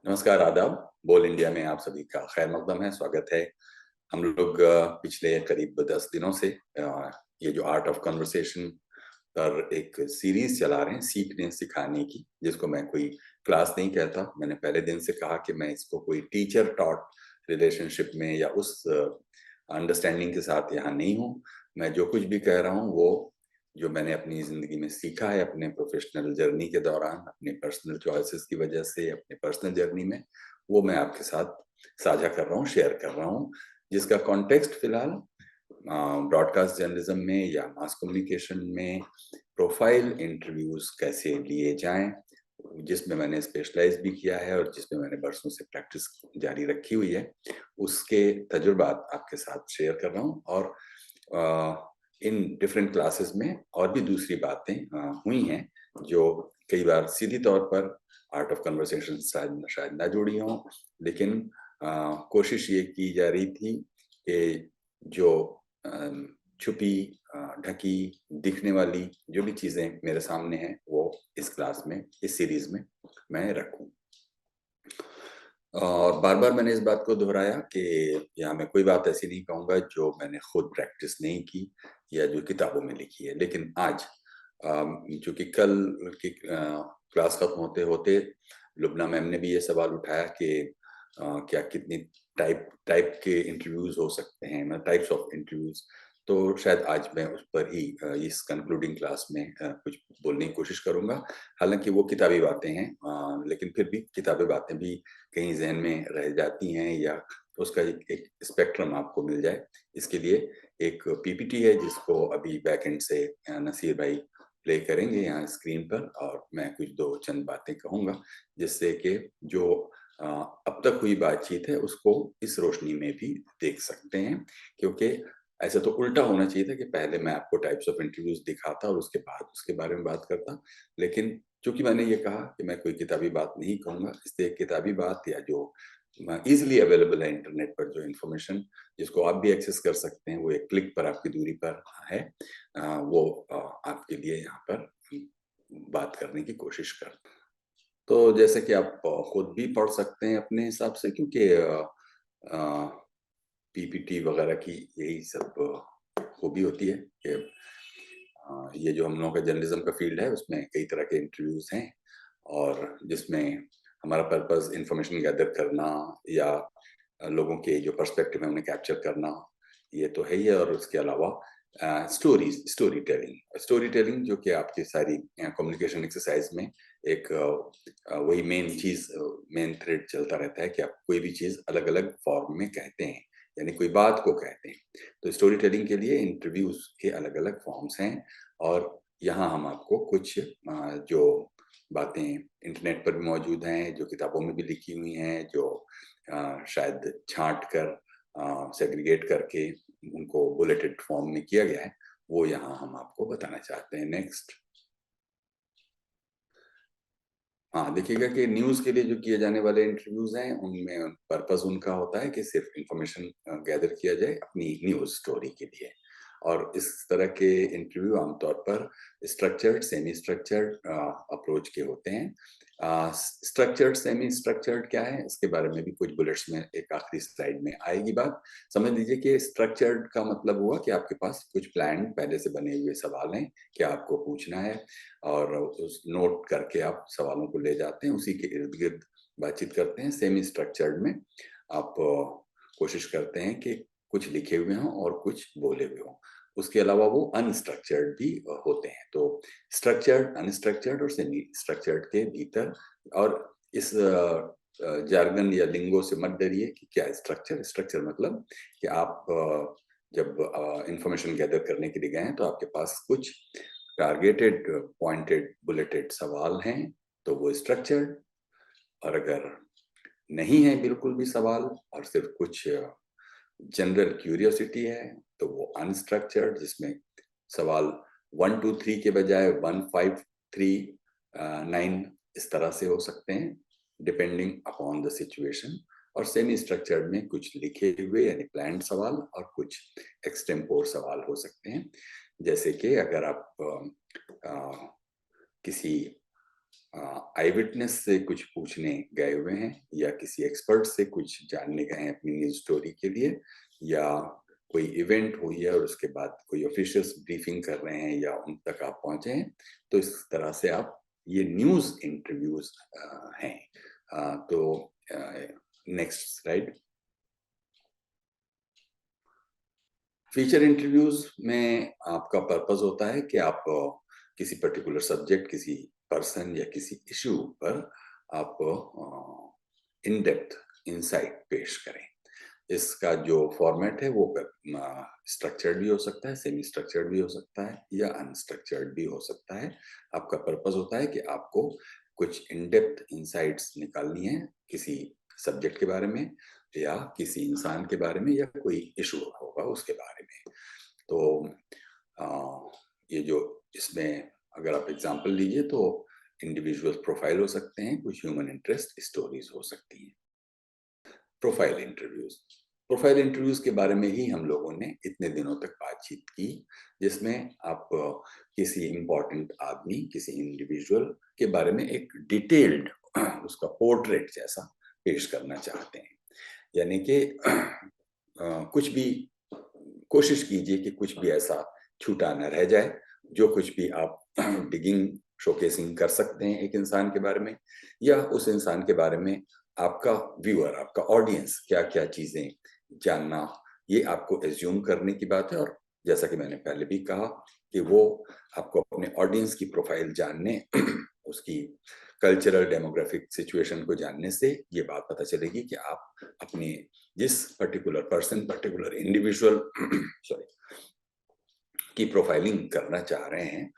नमस्कार, आदाब। बोल इंडिया में आप सभी का खैर मकदम है, स्वागत है। हम लोग पिछले करीब 10 दिनों से ये जो आर्ट ऑफ कन्वर्सेशन पर एक सीरीज चला रहे हैं सीखने सिखाने की, जिसको मैं कोई क्लास नहीं कहता। मैंने पहले दिन से कहा कि मैं इसको कोई टीचर टॉट रिलेशनशिप में या उस अंडरस्टैंडिंग के साथ यहाँ नहीं हूँ। मैं जो कुछ भी कह रहा हूँ वो जो मैंने अपनी जिंदगी में सीखा है, अपने प्रोफेशनल जर्नी के दौरान, अपने पर्सनल चॉइसेस की वजह से, अपने पर्सनल जर्नी में, वो मैं आपके साथ साझा कर रहा हूँ, शेयर कर रहा हूँ। जिसका कॉन्टेक्स्ट फिलहाल ब्रॉडकास्ट जर्नलिज्म में या मास कम्युनिकेशन में प्रोफाइल इंटरव्यूज कैसे लिए जाएं, जिसमें मैंने स्पेशलाइज भी किया है और जिसमें मैंने बरसों से प्रैक्टिस जारी रखी हुई है, उसके तजुर्बात आपके साथ शेयर कर रहा हूँ। और इन डिफरेंट क्लासेस में और भी दूसरी बातें हुई हैं जो कई बार सीधी तौर पर आर्ट ऑफ कन्वर्सेशन शायद ना जुड़ी हों, लेकिन कोशिश ये की जा रही थी कि जो छुपी, ढकी, दिखने वाली जो भी चीजें मेरे सामने हैं वो इस क्लास में, इस सीरीज में मैं रखूं। और बार बार मैंने इस बात को दोहराया कि यहाँ मैं कोई बात ऐसी नहीं कहूँगा जो मैंने खुद प्रैक्टिस नहीं की या जो किताबों में लिखी है। लेकिन आज चूंकि कल की क्लास खत्म होते होते लुबना मैम ने भी ये सवाल उठाया कि क्या कितनी टाइप के इंटरव्यूज हो सकते हैं, मतलब टाइप्स ऑफ इंटरव्यूज। तो शायद आज मैं उस पर ही इस कंक्लूडिंग क्लास में कुछ बोलने की कोशिश करूंगा। हालांकि वो किताबी बातें हैं, लेकिन फिर भी किताबी बातें भी कहीं जहन में रह जाती हैं या उसका एक स्पेक्ट्रम आपको मिल जाए, इसके लिए एक पीपीटी है जिसको अभी बैक एंड से नसीर भाई प्ले करेंगे यहाँ स्क्रीन पर, और मैं कुछ दो चंद बातें कहूँगा जिससे कि जो अब तक हुई बातचीत है उसको इस रोशनी में भी देख सकते हैं। क्योंकि ऐसा तो उल्टा होना चाहिए था कि पहले मैं आपको टाइप्स ऑफ इंटरव्यूज दिखाता और उसके बाद उसके बारे में बात करता, लेकिन चूंकि मैंने ये कहा कि मैं कोई किताबी बात नहीं कहूंगा, इसलिए किताबी बात या जो इजिली अवेलेबल है इंटरनेट पर जो इन्फॉर्मेशन जिसको आप भी एक्सेस कर सकते हैं, वो एक क्लिक पर आपकी दूरी पर है, वो आपके लिए यहाँ पर बात करने की कोशिश कर। तो जैसे कि आप खुद भी पढ़ सकते हैं अपने हिसाब से, क्योंकि पीपीटी वगैरह की यही सब खूबी होती है कि ये जो हम लोगों का जर्नलिज्म का फील्ड है उसमें कई तरह के इंटरव्यूज हैं, और जिसमें हमारा पर्पस इंफॉर्मेशन गैदर करना या लोगों के जो पर्सपेक्टिव है उन्हें कैप्चर करना, ये तो है ही है। और उसके अलावा स्टोरी टेलिंग जो कि आपकी सारी कम्युनिकेशन एक्सरसाइज में एक वही मेन थ्रेड चलता रहता है कि आप कोई भी चीज अलग अलग फॉर्म में कहते हैं, यानी कोई बात को कहते हैं। तो स्टोरी टेलिंग के लिए इंटरव्यूज के अलग अलग फॉर्म्स हैं, और यहाँ हम आपको कुछ जो बातें इंटरनेट पर भी मौजूद हैं, जो किताबों में भी लिखी हुई हैं, जो शायद छांट कर सेग्रीगेट करके उनको बुलेटेड फॉर्म में किया गया है, वो यहाँ हम आपको बताना चाहते हैं। नेक्स्ट। हाँ, देखिएगा कि न्यूज के लिए जो किए जाने वाले इंटरव्यूज हैं उनमें पर्पस उनका होता है कि सिर्फ इंफॉर्मेशन गैदर किया जाए अपनी न्यूज स्टोरी के लिए। और इस तरह के इंटरव्यू आमतौर पर स्ट्रक्चर्ड सेमी स्ट्रक्चर्ड अप्रोच के होते हैं। स्ट्रक्चर्ड सेमी स्ट्रक्चर्ड क्या है, इसके बारे में भी कुछ बुलेट्स में एक आखिरी स्लाइड में आएगी बात। समझ लीजिए कि स्ट्रक्चर्ड का मतलब हुआ कि आपके पास कुछ प्लान पहले से बने हुए सवाल हैं कि आपको पूछना है, और उस नोट करके आप सवालों को ले जाते हैं, उसी के इर्द गिर्द बातचीत करते हैं। सेमी स्ट्रक्चर्ड में आप कोशिश करते हैं कि कुछ लिखे हुए हों और कुछ बोले हुए हों। उसके अलावा वो अनस्ट्रक्चर्ड भी होते हैं। तो स्ट्रक्चर्ड, अनस्ट्रक्चर्ड और सेमी स्ट्रक्चर्ड के भीतर, और इस जार्गन या लिंगो से मत डरिए कि क्या स्ट्रक्चर। स्ट्रक्चर मतलब कि आप जब इंफॉर्मेशन गैदर करने के लिए गए हैं तो आपके पास कुछ टारगेटेड पॉइंटेड बुलेटेड सवाल हैं, तो वो स्ट्रक्चर्ड। और अगर नहीं है बिल्कुल भी सवाल और सिर्फ कुछ जनरल क्यूरियोसिटी है, तो वो अनस्ट्रक्चर्ड, जिसमें सवाल 1 2 3 के बजाय 1 5 3 9 इस तरह से हो सकते हैं, डिपेंडिंग अपॉन द सिचुएशन। और सेमी स्ट्रक्चर्ड में कुछ लिखे हुए यानी प्लान्ड सवाल और कुछ एक्सटेम्पोर सवाल हो सकते हैं। जैसे कि अगर आप किसी आई विटनेस से कुछ पूछने गए हुए हैं या किसी एक्सपर्ट से कुछ जानने गए हैं अपनी न्यूज स्टोरी के लिए, या कोई इवेंट हुई है और उसके बाद कोई ऑफिशियल्स ब्रीफिंग कर रहे हैं या उन तक आप पहुंचे हैं, तो इस तरह से आप ये न्यूज इंटरव्यूज हैं। तो नेक्स्ट स्लाइड। फीचर इंटरव्यूज में आपका पर्पस होता है कि आप किसी पर्टिकुलर सब्जेक्ट, किसी पर्सन या किसी इशू पर आप इन डेप्थ इंसाइट पेश करें। इसका जो फॉर्मेट है वो स्ट्रक्चर्ड भी हो सकता है, सेमी स्ट्रक्चर्ड भी हो सकता है या अनस्ट्रक्चर्ड भी हो सकता है। आपका पर्पस होता है कि आपको कुछ इन डेप्थ इंसाइट्स निकालनी है किसी सब्जेक्ट के बारे में या किसी इंसान के बारे में या कोई इशू होगा उसके बारे में। तो ये जो इसमें अगर आप एग्जांपल लीजिए तो इंडिविजुअल प्रोफाइल हो सकते हैं, कुछ ह्यूमन इंटरेस्ट स्टोरीज हो सकती हैं। प्रोफाइल इंटरव्यूज के बारे में ही हम लोगों ने इतने दिनों तक बातचीत की, जिसमें आप किसी इंपॉर्टेंट आदमी, किसी इंडिविजुअल के बारे में एक डिटेल्ड उसका पोर्ट्रेट जैसा पेश करना चाहते हैं। यानी कि कुछ भी कोशिश कीजिए कि कुछ भी ऐसा छूटा न रह जाए, जो कुछ भी आप डिगिंग शोकेसिंग कर सकते हैं एक इंसान के बारे में, या उस इंसान के बारे में आपका व्यूअर, आपका ऑडियंस क्या क्या चीजें जानना, ये आपको एज्यूम करने की बात है। और जैसा कि मैंने पहले भी कहा कि वो आपको अपने ऑडियंस की प्रोफाइल जानने उसकी कल्चरल डेमोग्राफिक सिचुएशन को जानने से ये बात पता चलेगी कि आप अपने जिस particular person, particular individual sorry की प्रोफाइलिंग करना चाह रहे हैं,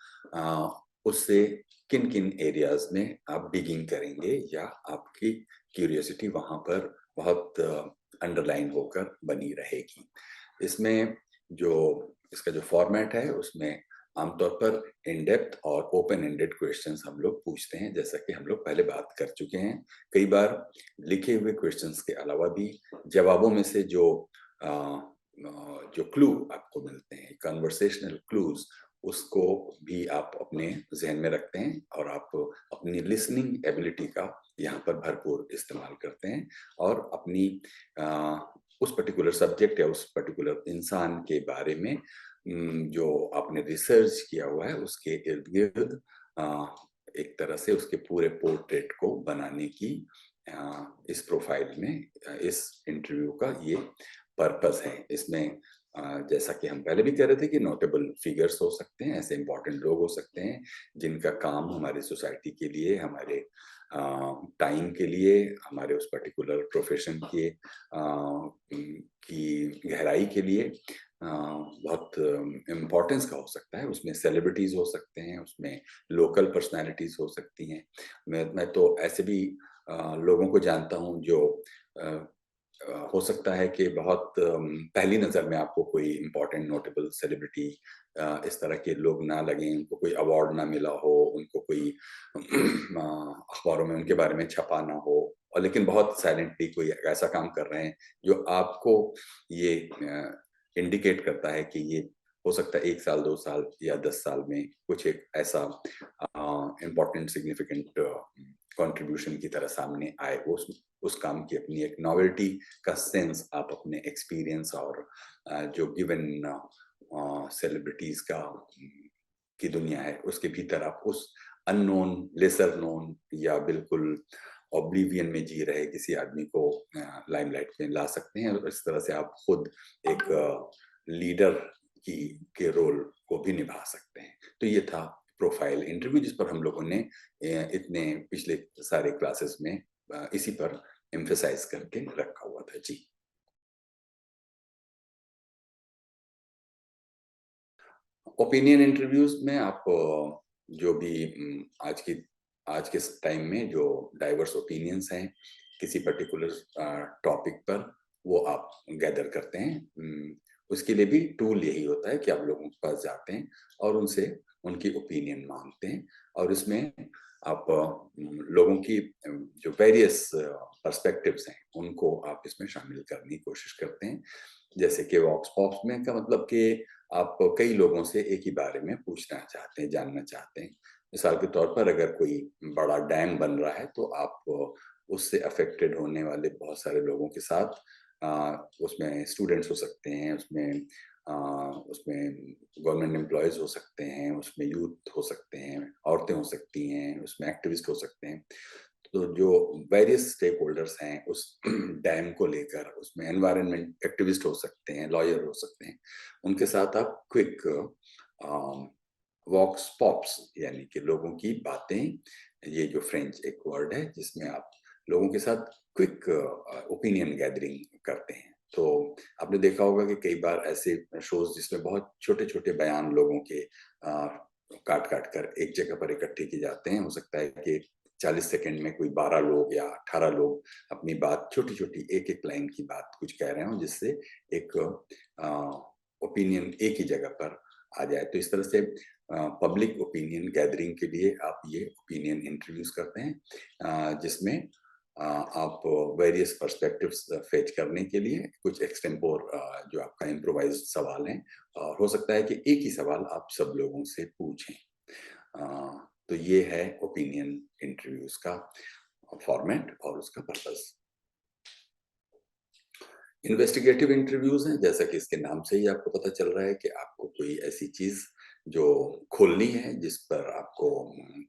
उससे किन किन एरियाज में आप डिगिंग करेंगे या आपकी क्यूरियोसिटी वहां पर बहुत अंडरलाइन होकर बनी रहेगी। इसमें जो इसका जो फॉर्मेट है उसमें आमतौर पर इन डेप्थ और ओपन एंडेड क्वेश्चंस हम लोग पूछते हैं, जैसा कि हम लोग पहले बात कर चुके हैं। कई बार लिखे हुए क्वेश्चंस के अलावा भी जवाबों में से जो क्लू आपको मिलते हैं, कन्वर्सेशनल क्लूज, उसको भी आप अपने जहन में रखते हैं और आप अपनी लिसनिंग एबिलिटी का यहाँ पर भरपूर इस्तेमाल करते हैं और अपनी उस पर्टिकुलर सब्जेक्ट या उस पर्टिकुलर इंसान के बारे में जो आपने रिसर्च किया हुआ है उसके इर्द गिर्द एक तरह से उसके पूरे पोर्ट्रेट को बनाने की इस प्रोफाइल में इस इंटरव्यू का ये पर्पस है। इसमें जैसा कि हम पहले भी कह रहे थे कि नोटेबल फिगर्स हो सकते हैं, ऐसे इंपॉर्टेंट लोग हो सकते हैं जिनका काम हमारी सोसाइटी के लिए, हमारे टाइम के लिए, हमारे उस पर्टिकुलर प्रोफेशन के की गहराई के लिए बहुत इम्पोर्टेंस का हो सकता है। उसमें सेलिब्रिटीज हो सकते हैं, उसमें लोकल पर्सनालिटीज हो सकती हैं। मैं तो ऐसे भी लोगों को जानता हूँ जो हो सकता है कि बहुत पहली नज़र में आपको कोई इम्पोर्टेंट नोटेबल सेलिब्रिटी इस तरह के लोग ना लगें, उनको कोई अवार्ड ना मिला हो, उनको कोई अखबारों में उनके बारे में छपा ना हो, और लेकिन बहुत साइलेंटली कोई ऐसा काम कर रहे हैं जो आपको ये इंडिकेट करता है कि ये हो सकता है 1 साल 2 साल या 10 साल में कुछ एक ऐसा इम्पोर्टेंट सिग्निफिकेंट कंट्रीब्यूशन की तरह सामने आए। वो उस काम की अपनी एक नॉवेल्टी का सेंस आप अपने एक्सपीरियंस और जो गिवन सेलिब्रिटीज का की दुनिया है उसके भीतर आप उस अननोन, लेसर नोन या बिल्कुल ऑब्लिवियन में जी रहे किसी आदमी को लाइमलाइट में ला सकते हैं और इस तरह से आप खुद एक लीडर की के रोल को भी निभा सकते हैं। तो ये था प्रोफाइल इंटरव्यू, जिस पर हम लोगों ने इतने पिछले सारे क्लासेस में इसी पर एम्फेसाइज करके रखा हुआ था। जी, ओपिनियन इंटरव्यूज में आप जो भी आज के टाइम में जो डाइवर्स ओपिनियंस हैं किसी पर्टिकुलर टॉपिक पर, वो आप गैदर करते हैं। उसके लिए भी टूल यही होता है कि आप लोगों के पास जाते हैं और उनसे उनकी ओपिनियन मांगते हैं और इसमें आप लोगों की जो वेरियस पर्सपेक्टिव्स हैं उनको आप इसमें शामिल करने की कोशिश करते हैं। जैसे कि वॉक्स पॉप्स में का मतलब कि आप कई लोगों से एक ही बारे में पूछना चाहते हैं, जानना चाहते हैं। मिसाल के तौर पर अगर कोई बड़ा डैम बन रहा है तो आप उससे अफेक्टेड होने वाले बहुत सारे लोगों के साथ उसमें स्टूडेंट्स हो सकते हैं, उसमें गवर्नमेंट एम्प्लॉयज हो सकते हैं, उसमें यूथ हो सकते हैं, औरतें हो सकती हैं, उसमें एक्टिविस्ट हो सकते हैं। तो जो वेरियस स्टेक होल्डर्स हैं उस डैम को लेकर, उसमें एनवायरनमेंट एक्टिविस्ट हो सकते हैं, लॉयर हो सकते हैं, उनके साथ आप क्विक वॉक्स पॉप्स यानी कि लोगों की बातें, ये जो फ्रेंच एक वर्ड है जिसमें आप लोगों के साथ क्विक ओपिनियन गैदरिंग करते हैं। तो आपने देखा होगा कि कई बार ऐसे शोज जिसमें बहुत छोटे छोटे बयान लोगों के काट काट कर एक जगह पर इकट्ठे किए जाते हैं। हो सकता है कि 40 सेकंड में कोई 12 लोग या 18 लोग अपनी बात छोटी छोटी एक एक लाइन की बात कुछ कह रहे हो, जिससे एक ओपिनियन एक ही जगह पर आ जाए। तो इस तरह से पब्लिक ओपिनियन गैदरिंग के लिए आप ये ओपिनियन इंटरव्यूज करते हैं, जिसमें आप वेरियस पर्सपेक्टिव्स फेच करने के लिए कुछ एक्सटेम्पोर जो आपका इम्प्रोवाइज सवाल हैं, और हो सकता है कि एक ही सवाल आप सब लोगों से पूछें। तो ये है ओपिनियन इंटरव्यूज का फॉर्मेट और उसका पर्पस। इन्वेस्टिगेटिव इंटरव्यूज हैं, जैसा कि इसके नाम से ही आपको पता चल रहा है कि आपको कोई ऐसी चीज जो खोलनी है, जिस पर आपको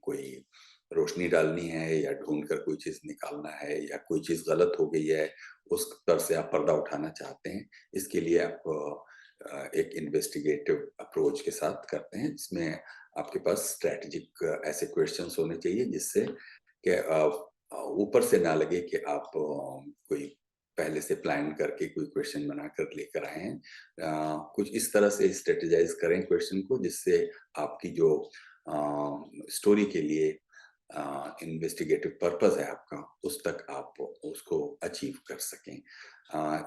कोई रोशनी डालनी है या ढूंढ कर कोई चीज निकालना है, या कोई चीज गलत हो गई है उस पर से आप पर्दा उठाना चाहते हैं। इसके लिए आप एक इन्वेस्टिगेटिव अप्रोच के साथ करते हैं, जिसमें आपके पास स्ट्रेटेजिक ऐसे क्वेश्चंस होने चाहिए जिससे कि ऊपर से ना लगे कि आप कोई पहले से प्लान करके कोई क्वेश्चन बनाकर लेकर आए हैं। कुछ इस तरह से स्ट्रेटेजाइज करें क्वेश्चन को, जिससे आपकी जो स्टोरी के लिए इन्वेस्टिगेटिव पर्पस है आपका, उस तक आप उसको अचीव कर सकें।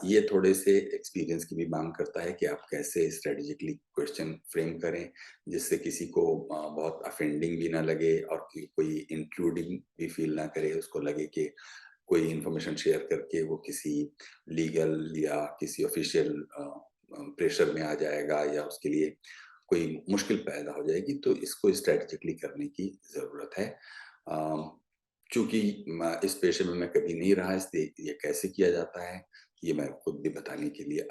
ये थोड़े से एक्सपीरियंस की भी मांग करता है कि आप कैसे स्ट्रेटेजिकली क्वेश्चन फ्रेम करें, जिससे किसी को बहुत अफेंडिंग भी ना लगे और कोई इंक्लूडिंग भी फील ना करे, उसको लगे कि कोई इंफॉर्मेशन शेयर करके वो किसी लीगल या किसी ऑफिशियल प्रेशर में आ जाएगा या उसके लिए कोई मुश्किल पैदा हो जाएगी। तो इसको स्ट्रेटेजिकली करने की ज़रूरत है। चूँकि इस पेशे में मैं कभी नहीं रहा, इसलिए ये कैसे किया जाता है, ये मैं खुद भी बताने के लिए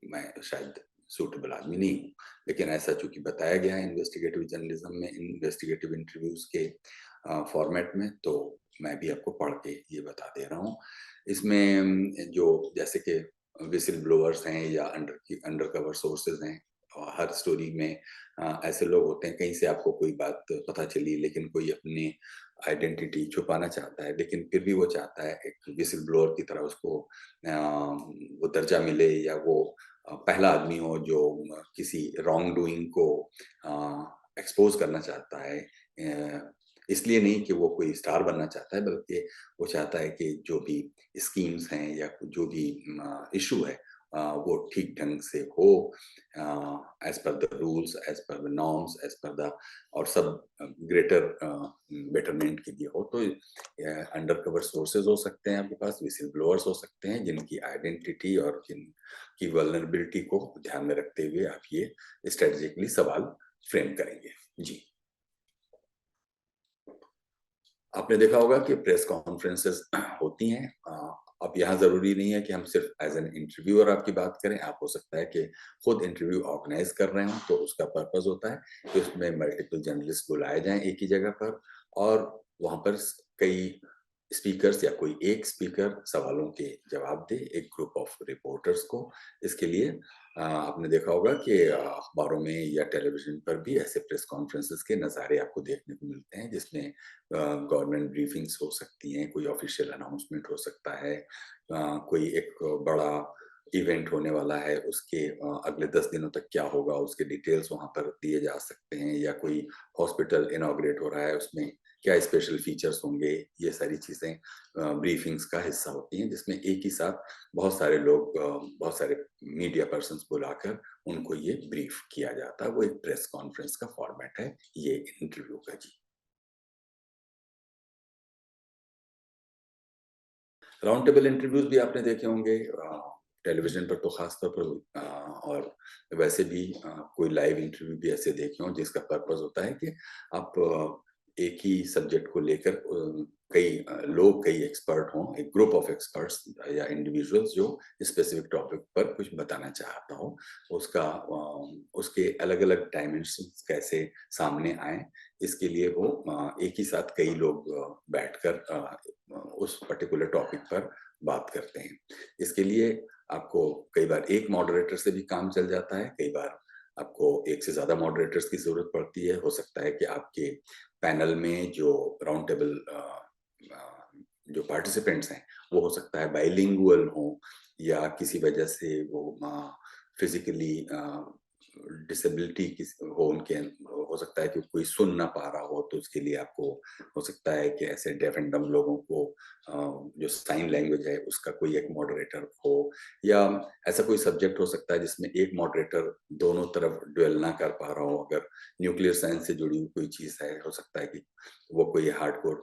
मैं शायद सूटेबल आदमी नहीं हूँ। लेकिन ऐसा चूँकि बताया गया है इन्वेस्टिगेटिव जर्नलिज़्म में, इन्वेस्टिगेटिव इंटरव्यूज़ के फॉर्मेट में, तो मैं भी आपको पढ़ के ये बता दे रहा हूँ। इसमें जो जैसे कि व्हिसिल ब्लोअर्स हैं या अंडर कवर सोर्सेज़ हैं, और हर स्टोरी में ऐसे लोग होते हैं, कहीं से आपको कोई बात पता चली लेकिन कोई अपनी आइडेंटिटी छुपाना चाहता है, लेकिन फिर भी वो चाहता है एक व्हिसिल ब्लोअर की तरह उसको वो दर्जा मिले, या वो पहला आदमी हो जो किसी रॉन्ग डूइंग को एक्सपोज करना चाहता है। इसलिए नहीं कि वो कोई स्टार बनना चाहता है, बल्कि वो चाहता है कि जो भी स्कीम्स हैं या जो भी इशू है वो ठीक ढंग से हो, as per the rules, as per the norms, as per the, और सब ग्रेटर बेटरमेंट के लिए हो। तो अंडर कवर सोर्सेज हो सकते हैं आपके पास, विसिल ब्लोअर्स हो सकते हैं, जिनकी आइडेंटिटी और जिनकी वल्नरेबिलिटी को ध्यान में रखते हुए आप ये स्ट्रेटेजिकली सवाल फ्रेम करेंगे। जी, आपने देखा होगा कि प्रेस कॉन्फ्रेंसेस होती हैं। अब यहाँ ज़रूरी नहीं है कि हम सिर्फ एज एन इंटरव्यूअर आपकी बात करें, आप हो सकता है कि खुद इंटरव्यू ऑर्गेनाइज कर रहे हों, तो उसका पर्पस होता है कि उसमें मल्टीपल जर्नलिस्ट बुलाए जाएं एक ही जगह पर, और वहाँ पर कई स्पीकर्स या कोई एक स्पीकर सवालों के जवाब दे एक ग्रुप ऑफ रिपोर्टर्स को। इसके लिए आपने देखा होगा कि अखबारों में या टेलीविजन पर भी ऐसे प्रेस कॉन्फ्रेंसेस के नज़ारे आपको देखने को मिलते हैं, जिसमें गवर्नमेंट ब्रीफिंग्स हो सकती हैं, कोई ऑफिशियल अनाउंसमेंट हो सकता है, कोई एक बड़ा इवेंट होने वाला है, उसके अगले 10 दिनों तक क्या होगा उसके डिटेल्स वहाँ पर दिए जा सकते हैं, या कोई हॉस्पिटल इनॉग्रेट हो रहा है, उसमें क्या स्पेशल फीचर्स होंगे। ये सारी चीज़ें ब्रीफिंग्स का हिस्सा होती हैं, जिसमें एक ही साथ बहुत सारे लोग, बहुत सारे मीडिया पर्सन्स बुलाकर उनको ये ब्रीफ किया जाता है। वो एक प्रेस कॉन्फ्रेंस का फॉर्मेट है ये इंटरव्यू का। जी, राउंड टेबल इंटरव्यूज भी आपने देखे होंगे। टेलीविजन पर तो खास तौर पर और वैसे भी कोई लाइव इंटरव्यू भी ऐसे देखे हों जिसका पर्पस होता है कि आप एक ही सब्जेक्ट को लेकर कई लोग, कई एक्सपर्ट हों, एक ग्रुप ऑफ एक्सपर्ट्स या इंडिविजुअल्स जो स्पेसिफिक टॉपिक पर कुछ बताना चाहता हो, उसका उसके अलग अलग डायमेंशंस कैसे सामने आए, इसके लिए वो एक ही साथ कई लोग बैठकर उस पर्टिकुलर टॉपिक पर बात करते हैं। इसके लिए आपको कई बार एक मॉडरेटर से भी काम चल जाता है, कई बार आपको एक से ज्यादा मॉडरेटर्स की जरूरत पड़ती है। हो सकता है कि आपके पैनल में जो राउंड टेबल जो पार्टिसिपेंट्स हैं वो हो सकता है बाइलिंगुअल हो, या किसी वजह से वो फिजिकली डिसेबिलिटी हो उनके, हो सकता है कि कोई सुन ना पा रहा हो, तो उसके लिए आपको हो सकता है कि ऐसे डेफ एंड डम लोगों को जो साइन लैंग्वेज है उसका कोई एक मॉडरेटर हो, या ऐसा कोई सब्जेक्ट हो सकता है जिसमें एक मॉडरेटर दोनों तरफ ड्वेल ना कर पा रहा हो। अगर न्यूक्लियर साइंस से जुड़ी हुई कोई चीज है, हो सकता है कि वो कोई हार्डकोर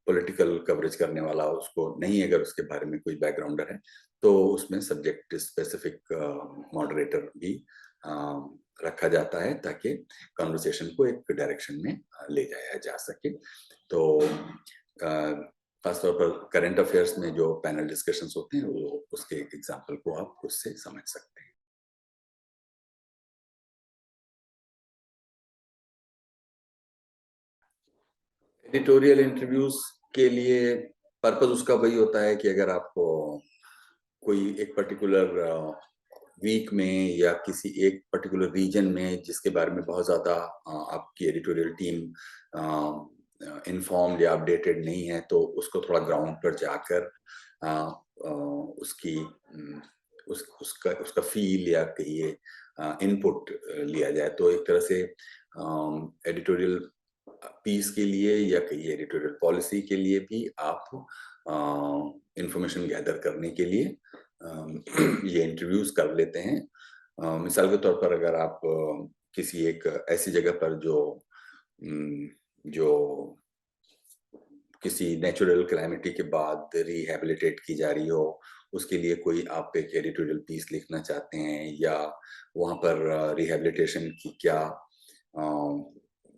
पॉलिटिकल कवरेज करने वाला उसको नहीं, अगर उसके बारे में कोई बैकग्राउंडर है, तो उसमें सब्जेक्ट स्पेसिफिक मॉडरेटर भी रखा जाता है ताकि कन्वर्सेशन को एक डायरेक्शन में ले जाया जा सके। तो खासतौर पर करंट अफेयर्स में जो पैनल डिस्कशंस होते हैं, वो उसके एग्जाम्पल को आप उससे समझ सकते हैं। एडिटोरियल इंटरव्यूज के लिए पर्पस उसका वही होता है कि अगर आपको कोई एक पर्टिकुलर वीक में या किसी एक पर्टिकुलर रीजन में जिसके बारे में बहुत ज़्यादा आपकी एडिटोरियल टीम इन्फॉर्म्ड या अपडेटेड नहीं है, तो उसको थोड़ा ग्राउंड पर जाकर उसकी उसका फील या कहिए इनपुट लिया जाए। तो एक तरह से एडिटोरियल पीस के लिए या कहिए एडिटोरियल पॉलिसी के लिए भी आप इंफॉर्मेशन गैदर करने के लिए ये इंटरव्यूज कर लेते हैं। मिसाल के तौर पर अगर आप किसी एक ऐसी जगह पर जो किसी नेचुरल कैलामिटी के बाद रिहेबिलिटेट की जा रही हो, उसके लिए कोई आप एक एडिटोरियल पीस लिखना चाहते हैं, या वहाँ पर रिहेबिलिटेशन की क्या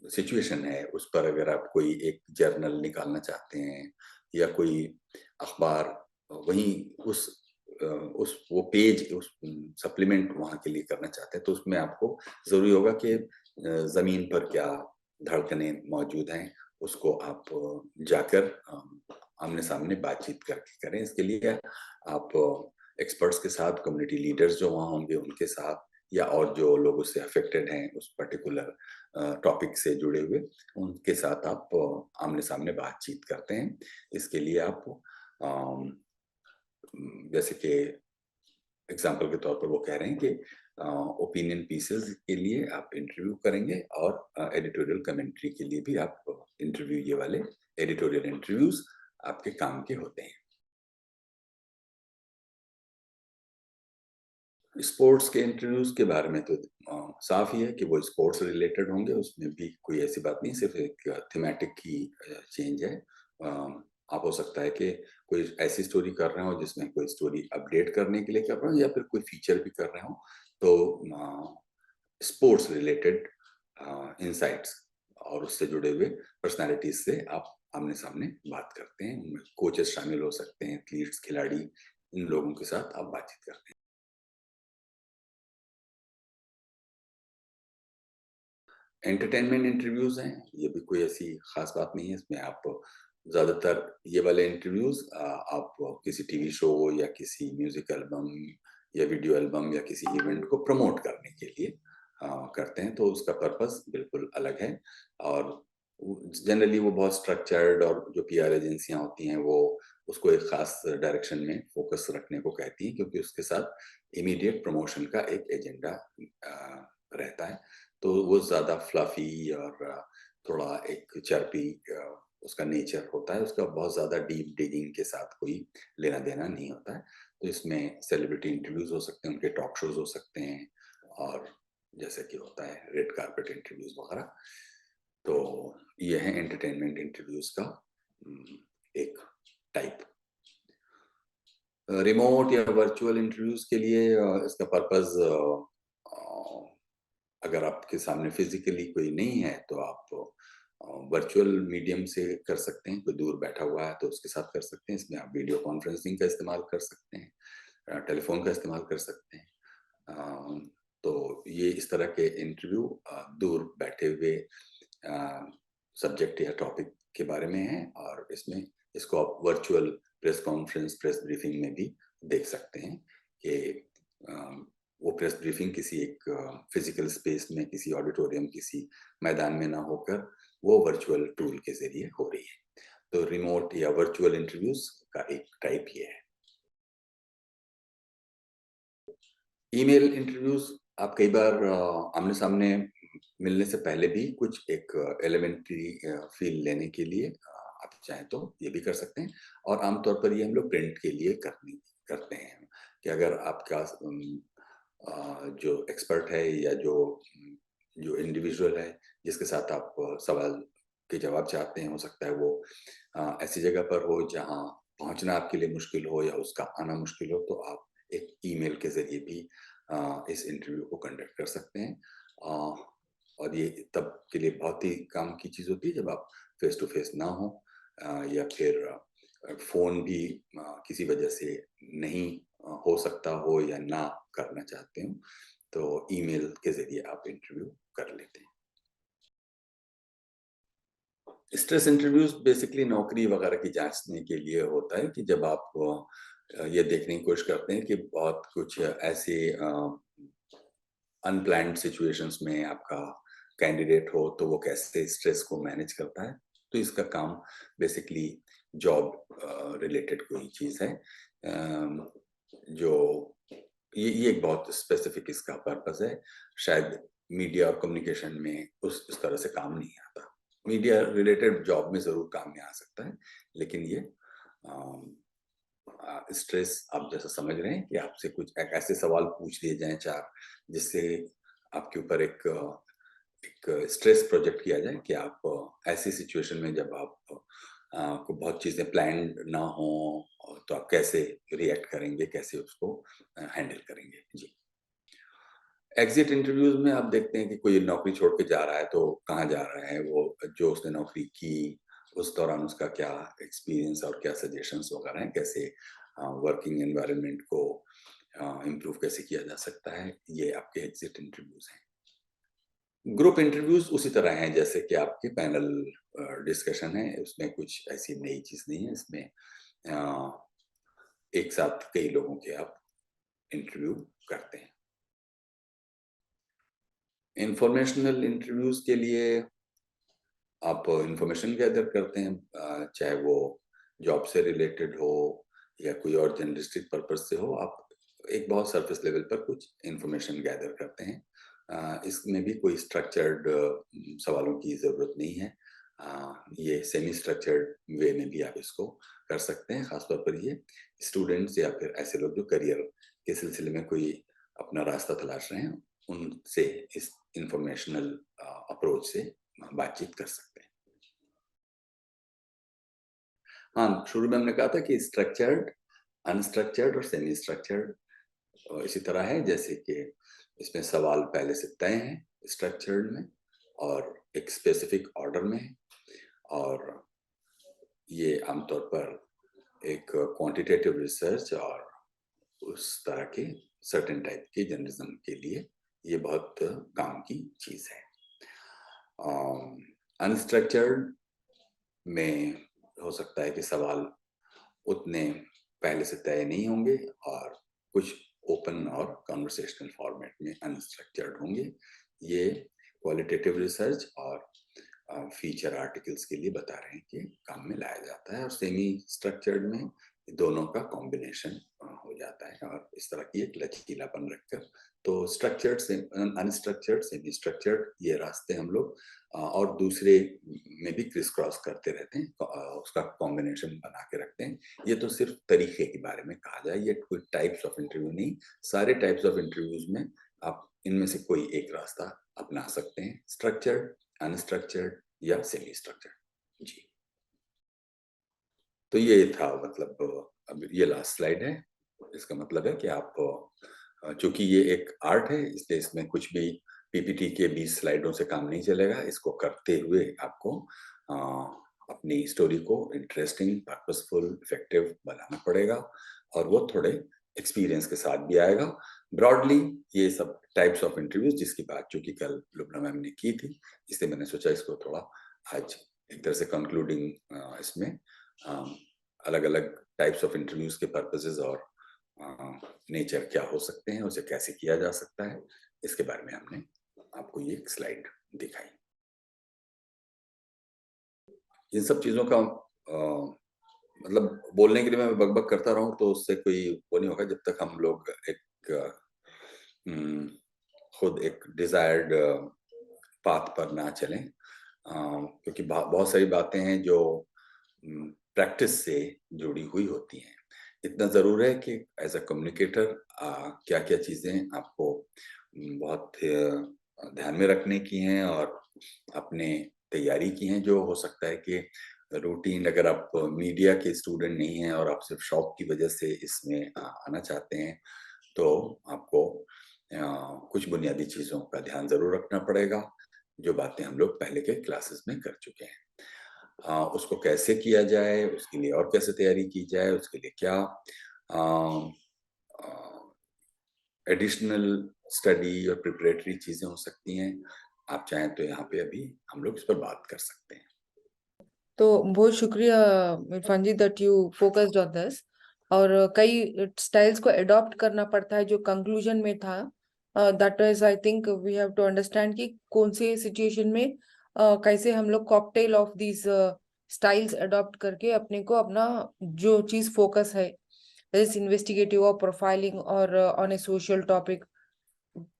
सिचुएशन है, उस पर अगर आप कोई एक जर्नल निकालना चाहते हैं या कोई अखबार वहीं उस वो पेज उस सप्लीमेंट वहाँ के लिए करना चाहते हैं, तो उसमें आपको जरूरी होगा कि जमीन पर क्या धड़कने मौजूद हैं, उसको आप जाकर आमने सामने बातचीत करके करें। इसके लिए आप एक्सपर्ट्स के साथ, कम्युनिटी लीडर्स जो वहाँ होंगे उनके साथ, या और जो लोग उससे अफेक्टेड हैं उस पर्टिकुलर टॉपिक से जुड़े हुए, उनके साथ आप आमने सामने बातचीत करते हैं। इसके लिए आप जैसे कि एग्जाम्पल के तौर पर वो कह रहे हैं कि ओपिनियन पीसेस के लिए आप इंटरव्यू करेंगे, और एडिटोरियल कमेंट्री के लिए भी आप इंटरव्यू, ये वाले एडिटोरियल इंटरव्यूज आपके काम के होते हैं। स्पोर्ट्स के इंटरव्यूज के बारे में तो साफ ही है कि वो स्पोर्ट्स रिलेटेड होंगे, उसमें भी कोई ऐसी बात नहीं, सिर्फ एक थीमेटिक की चेंज है। आप हो सकता है कि कोई ऐसी स्टोरी कर रहे हो जिसमें कोई स्टोरी अपडेट करने के लिए कर रहे हो, या फिर कोई फीचर भी कर रहे हो, तो स्पोर्ट्स रिलेटेड इंसाइट्स और उससे जुड़े हुए पर्सनालिटीज से आप आमने सामने बात करते हैं। उनमें कोचेस शामिल हो सकते हैं, एथलीट्स, खिलाड़ी, इन लोगों के साथ आप बातचीत करते हैं। एंटरटेनमेंट इंटरव्यूज हैं, ये भी कोई ऐसी खास बात नहीं है। इसमें आप ज्यादातर ये वाले इंटरव्यूज आप किसी टीवी शो या किसी म्यूजिक एल्बम या वीडियो एल्बम या किसी इवेंट को प्रमोट करने के लिए करते हैं, तो उसका पर्पस बिल्कुल अलग है। और जनरली वो बहुत स्ट्रक्चर्ड, और जो पीआर एजेंसियां होती हैं वो उसको एक खास डायरेक्शन में फोकस रखने को कहती हैं, क्योंकि उसके साथ इमीडिएट प्रमोशन का एक एजेंडा रहता है। तो वो ज़्यादा फ्लफी और थोड़ा एक चर्पी उसका नेचर होता है, उसका बहुत ज़्यादा डीप डिगिंग के साथ कोई लेना देना नहीं होता है। तो इसमें सेलिब्रिटी इंटरव्यूज हो सकते हैं, उनके टॉक शोज हो सकते हैं, और जैसे कि होता है रेड कारपेट इंटरव्यूज वगैरह। तो ये है एंटरटेनमेंट इंटरव्यूज का एक टाइप। रिमोट या वर्चुअल इंटरव्यूज के लिए इसका पर्पस, अगर आपके सामने फिजिकली कोई नहीं है तो आप वर्चुअल मीडियम से कर सकते हैं। कोई दूर बैठा हुआ है तो उसके साथ कर सकते हैं। इसमें आप वीडियो कॉन्फ्रेंसिंग का इस्तेमाल कर सकते हैं, टेलीफोन का इस्तेमाल कर सकते हैं। तो ये इस तरह के इंटरव्यू दूर बैठे हुए सब्जेक्ट या टॉपिक के बारे में है, और इसमें इसको आप virtual press conference, press briefing में भी देख सकते हैं कि वो प्रेस ब्रीफिंग किसी एक फिजिकल स्पेस में, किसी ऑडिटोरियम, किसी मैदान में ना होकर वो वर्चुअल टूल के जरिए हो रही है। तो रिमोट या वर्चुअल इंटरव्यूज का एक टाइप ये है। ईमेल इंटरव्यूज आप कई बार आमने सामने मिलने से पहले भी कुछ एक एलिमेंट्री फील लेने के लिए आप चाहें तो ये भी कर सकते हैं, और आमतौर पर ये हम लोग प्रिंट के लिए करते हैं कि अगर आपका जो एक्सपर्ट है या जो जो इंडिविजुअल है जिसके साथ आप सवाल के जवाब चाहते हैं, हो सकता है वो ऐसी जगह पर हो जहाँ पहुंचना आपके लिए मुश्किल हो या उसका आना मुश्किल हो, तो आप एक ईमेल के जरिए भी इस इंटरव्यू को कंडक्ट कर सकते हैं। और ये तब के लिए बहुत ही काम की चीज़ होती है जब आप फेस टू फेस ना हो, या फिर फ़ोन भी किसी वजह से नहीं हो सकता हो या ना करना चाहते हो, तो ईमेल के ज़रिए आप इंटरव्यू कर लेते हैं। स्ट्रेस इंटरव्यूज़ बेसिकली नौकरी वगैरह की जाँचने के लिए होता है कि जब आप ये देखने की कोशिश करते हैं कि बहुत कुछ ऐसे अनप्लान्ड सिचुएशंस में आपका कैंडिडेट हो तो वो कैसे स्ट्रेस को मैनेज करता है। तो इसका काम बेसिकली जॉब रिलेटेड कोई चीज़ है, जो ये एक बहुत स्पेसिफिक इसका पर्पस है। शायद मीडिया और कम्युनिकेशन में उस तरह से काम नहीं आता। मीडिया रिलेटेड जॉब में ज़रूर काम में आ सकता है, लेकिन ये स्ट्रेस आप जैसा समझ रहे हैं कि आपसे कुछ एक ऐसे सवाल पूछ लिए जाएँ 4 जिससे आपके ऊपर एक स्ट्रेस प्रोजेक्ट किया जाए कि आप ऐसी सिचुएशन में जब आप को बहुत चीज़ें प्लान्ड ना हो, तो आप कैसे रिएक्ट करेंगे, कैसे उसको हैंडल करेंगे? जी। एग्ज़िट इंटरव्यूज़ में आप देखते हैं कि कोई नौकरी छोड़ के जा रहा है, तो कहाँ जा रहा है वो, जो उसने नौकरी की, उस दौरान उसका क्या एक्सपीरियंस और क्या सजेशंस वगैरह हैं, कैसे वर्किंग एनवायरनमेंट को इम्प्रूव कैसे किया जा सकता है, ये आपके एग्ज़िट इंटरव्यूज़ हैं। ग्रुप इंटरव्यूज़ उसी तरह हैं जैसे कि आपके पैनल डिस्कशन है, उसमें कुछ ऐसी नई चीज़ नहीं है। इसमें अ, एक साथ कई लोगों के आप इंटरव्यू करते हैं। इन्फॉर्मेशनल इंटरव्यूज़ के लिए आप इन्फॉर्मेशन गैदर करते हैं, चाहे वो जॉब से रिलेटेड हो या कोई और जर्नलिस्टिक पर्पज़ से हो, आप एक बहुत सरफेस लेवल पर कुछ इन्फॉर्मेशन गैदर करते हैं। इसमें भी कोई स्ट्रक्चर्ड सवालों की ज़रूरत नहीं है। ये सेमी स्ट्रक्चर्ड वे में भी आप इसको कर सकते हैं, ख़ास तौर पर ये स्टूडेंट्स या फिर ऐसे लोग जो करियर के सिलसिले में कोई अपना रास्ता तलाश रहे हैं, उनसे इस इन्फॉर्मेशनल अप्रोच से बातचीत कर सकते हैं। हाँ, शुरू में हमने कहा था कि स्ट्रक्चर्ड, अनस्ट्रक्चर्ड और सेमी स्ट्रक्चर्ड इसी तरह है जैसे कि इसमें सवाल पहले से तय हैं स्ट्रक्चर्ड में और एक स्पेसिफिक ऑर्डर में है, और ये आमतौर पर एक क्वांटिटेटिव रिसर्च और उस तरह के सर्टेन टाइप के जर्नलिज्म के लिए ये बहुत काम की चीज़ है। अनस्ट्रक्चर्ड में हो सकता है कि सवाल उतने पहले से तय नहीं होंगे और कुछ ओपन और कन्वर्सेशनल फॉर्मेट में अनस्ट्रक्चर्ड होंगे। ये क्वालिटेटिव रिसर्च और फीचर आर्टिकल्स के लिए बता रहे हैं कि काम में लाया जाता है, और सेमी स्ट्रक्चर्ड में दोनों का कॉम्बिनेशन हो जाता है, और इस तरह की एक लचीलापन रखकर तो स्ट्रक्चर्ड से अनस्ट्रक्चर्ड, सेमी स्ट्रक्चर्ड ये रास्ते हम लोग और दूसरे में भी क्रिस क्रॉस करते रहते हैं, उसका कॉम्बिनेशन बना के रखते हैं। ये तो सिर्फ तरीके के बारे में कहा जाए, ये कोई टाइप्स ऑफ इंटरव्यू नहीं, सारे टाइप्स ऑफ इंटरव्यूज में आप इनमें से कोई एक रास्ता अपना सकते हैं, स्ट्रक्चर्ड, अनस्ट्रक्चर्ड या सेमी स्ट्रक्चर्ड। जी। तो ये था मतलब अब ये लास्ट स्लाइड है। इसका मतलब है कि आप चूंकि ये एक आर्ट है, इसलिए इसमें कुछ भी पीपीटी के 20 स्लाइडों से काम नहीं चलेगा। इसको करते हुए आपको अ, अपनी स्टोरी को इंटरेस्टिंग, पर्पसफुल, इफेक्टिव बनाना पड़ेगा, और वो थोड़े एक्सपीरियंस के साथ भी आएगा। ब्रॉडली ये सब टाइप्स ऑफ इंटरव्यूज जिसकी बात चूंकि कल लुबना मैम ने की थी, इसलिए मैंने सोचा इसको थोड़ा आज एक तरह से कंक्लूडिंग इसमें अलग अलग टाइप्स ऑफ इंटरव्यूज के पर्पसेस और नेचर क्या हो सकते हैं, उसे कैसे किया जा सकता है, इसके बारे में हमने आपको ये एक स्लाइड दिखाई। इन सब चीजों का मतलब बोलने के लिए मैं बकबक करता रहूं तो उससे कोई वो नहीं होगा, जब तक हम लोग एक खुद एक डिजायर्ड पाथ पर ना चलें, क्योंकि बहुत सारी बातें हैं जो प्रैक्टिस से जुड़ी हुई होती हैं। इतना जरूर है कि एज अ कम्युनिकेटर क्या क्या चीजें आपको बहुत ध्यान में रखने की हैं और अपने तैयारी की हैं, जो हो सकता है कि रूटीन, अगर आप मीडिया के स्टूडेंट नहीं हैं और आप सिर्फ शौक की वजह से इसमें आना चाहते हैं, तो आपको कुछ बुनियादी चीजों का ध्यान जरूर रखना पड़ेगा, जो बातें हम लोग पहले के क्लासेस में कर चुके हैं। उसको कैसे किया जाए, उसके लिए और कैसे तैयारी की जाए, उसके लिए क्या एडिशनल स्टडी और प्रिपरेटरी चीजें हो सकती हैं, आप चाहें तो यहाँ पे अभी हम लोग इस पर बात कर सकते हैं। तो बहुत शुक्रिया Irfan ji that you focused on this. और कई स्टाइल्स को अडॉप्ट करना पड़ता है जो कंक्लूजन में था। That is I think we have to understand कि कौन से सिचुएशन में कैसे हम लोग cocktail of these styles adopt करके अपने को अपना जो चीज फोकस है, जैसे इन्वेस्टिगेटिव और प्रोफाइलिंग और on a social topic,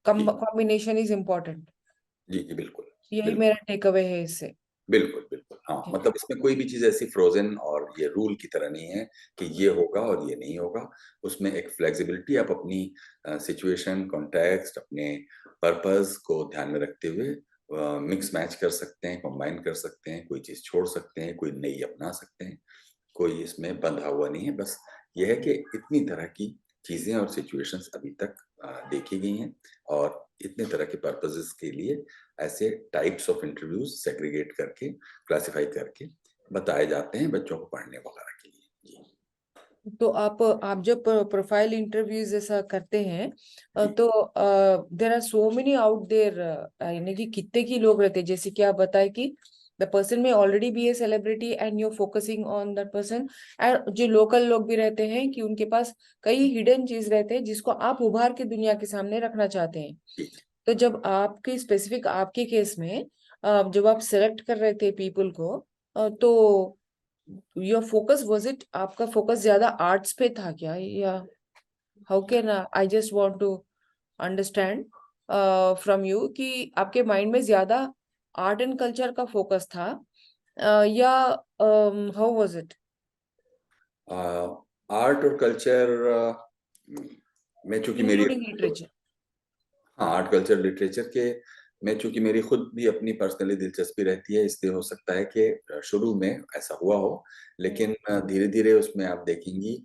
combination is important. जी जी बिल्कुल यही बिल्कुल। मेरा टेक अवे है इससे। बिल्कुल बिल्कुल, हाँ, मतलब इसमें कोई भी चीज ऐसी फ्रोजन और ये रूल की तरह नहीं है कि ये होगा और ये नहीं होगा। उसमें एक फ्लेक्सिबिलिटी, आप अपनी सिचुएशन, कॉन्टेक्स्ट, अपने पर्पस को ध्यान में रखते हुए मिक्स मैच कर सकते हैं, कंबाइन कर सकते हैं, कोई चीज छोड़ सकते हैं, कोई नई अपना सकते हैं। कोई इसमें बंधा हुआ नहीं है। बस यह है कि इतनी तरह की चीजें और सिचुएशंस अभी तक देखी गई हैं, और इतने तरह के पर्पसेस के लिए ऐसे टाइप्स ऑफ इंटरव्यूज सेग्रीगेट करके, क्लासिफाई करके बताए जाते हैं बच्चों को पढ़ने वगैरह के लिए। जी तो आप जब प्रोफाइल इंटरव्यूज जैसा करते हैं, जी तो there are so many out there, यानी कि कितने की लोग रहते हैं, जैसे कि आप बताए कि the person may already be a celebrity and you focusing on that person. And जो लोकल लोग भी रहते हैं कि उनके पास कई हिडन चीज रहते हैं जिसको आप उभार के दुनिया के सामने रखना चाहते हैं। जी तो जब आपके स्पेसिफिक आपके केस में जब आप सेलेक्ट कर रहे थे पीपल को, तो योर फोकस वाज इट, आपका फोकस ज्यादा आर्ट्स पे था क्या, या how can I just want to understand from you कि आपके माइंड में ज्यादा आर्ट एंड कल्चर का फोकस था, या हाउ वाज इट? आर्ट और कल्चर में चूंकि मेरी, इंक्लूडिंग लिटरेचर। हाँ, आर्ट कल्चर लिटरेचर के में चूंकि मेरी खुद भी अपनी पर्सनली दिलचस्पी रहती है, इसलिए हो सकता है कि शुरू में ऐसा हुआ हो, लेकिन धीरे धीरे उसमें आप देखेंगी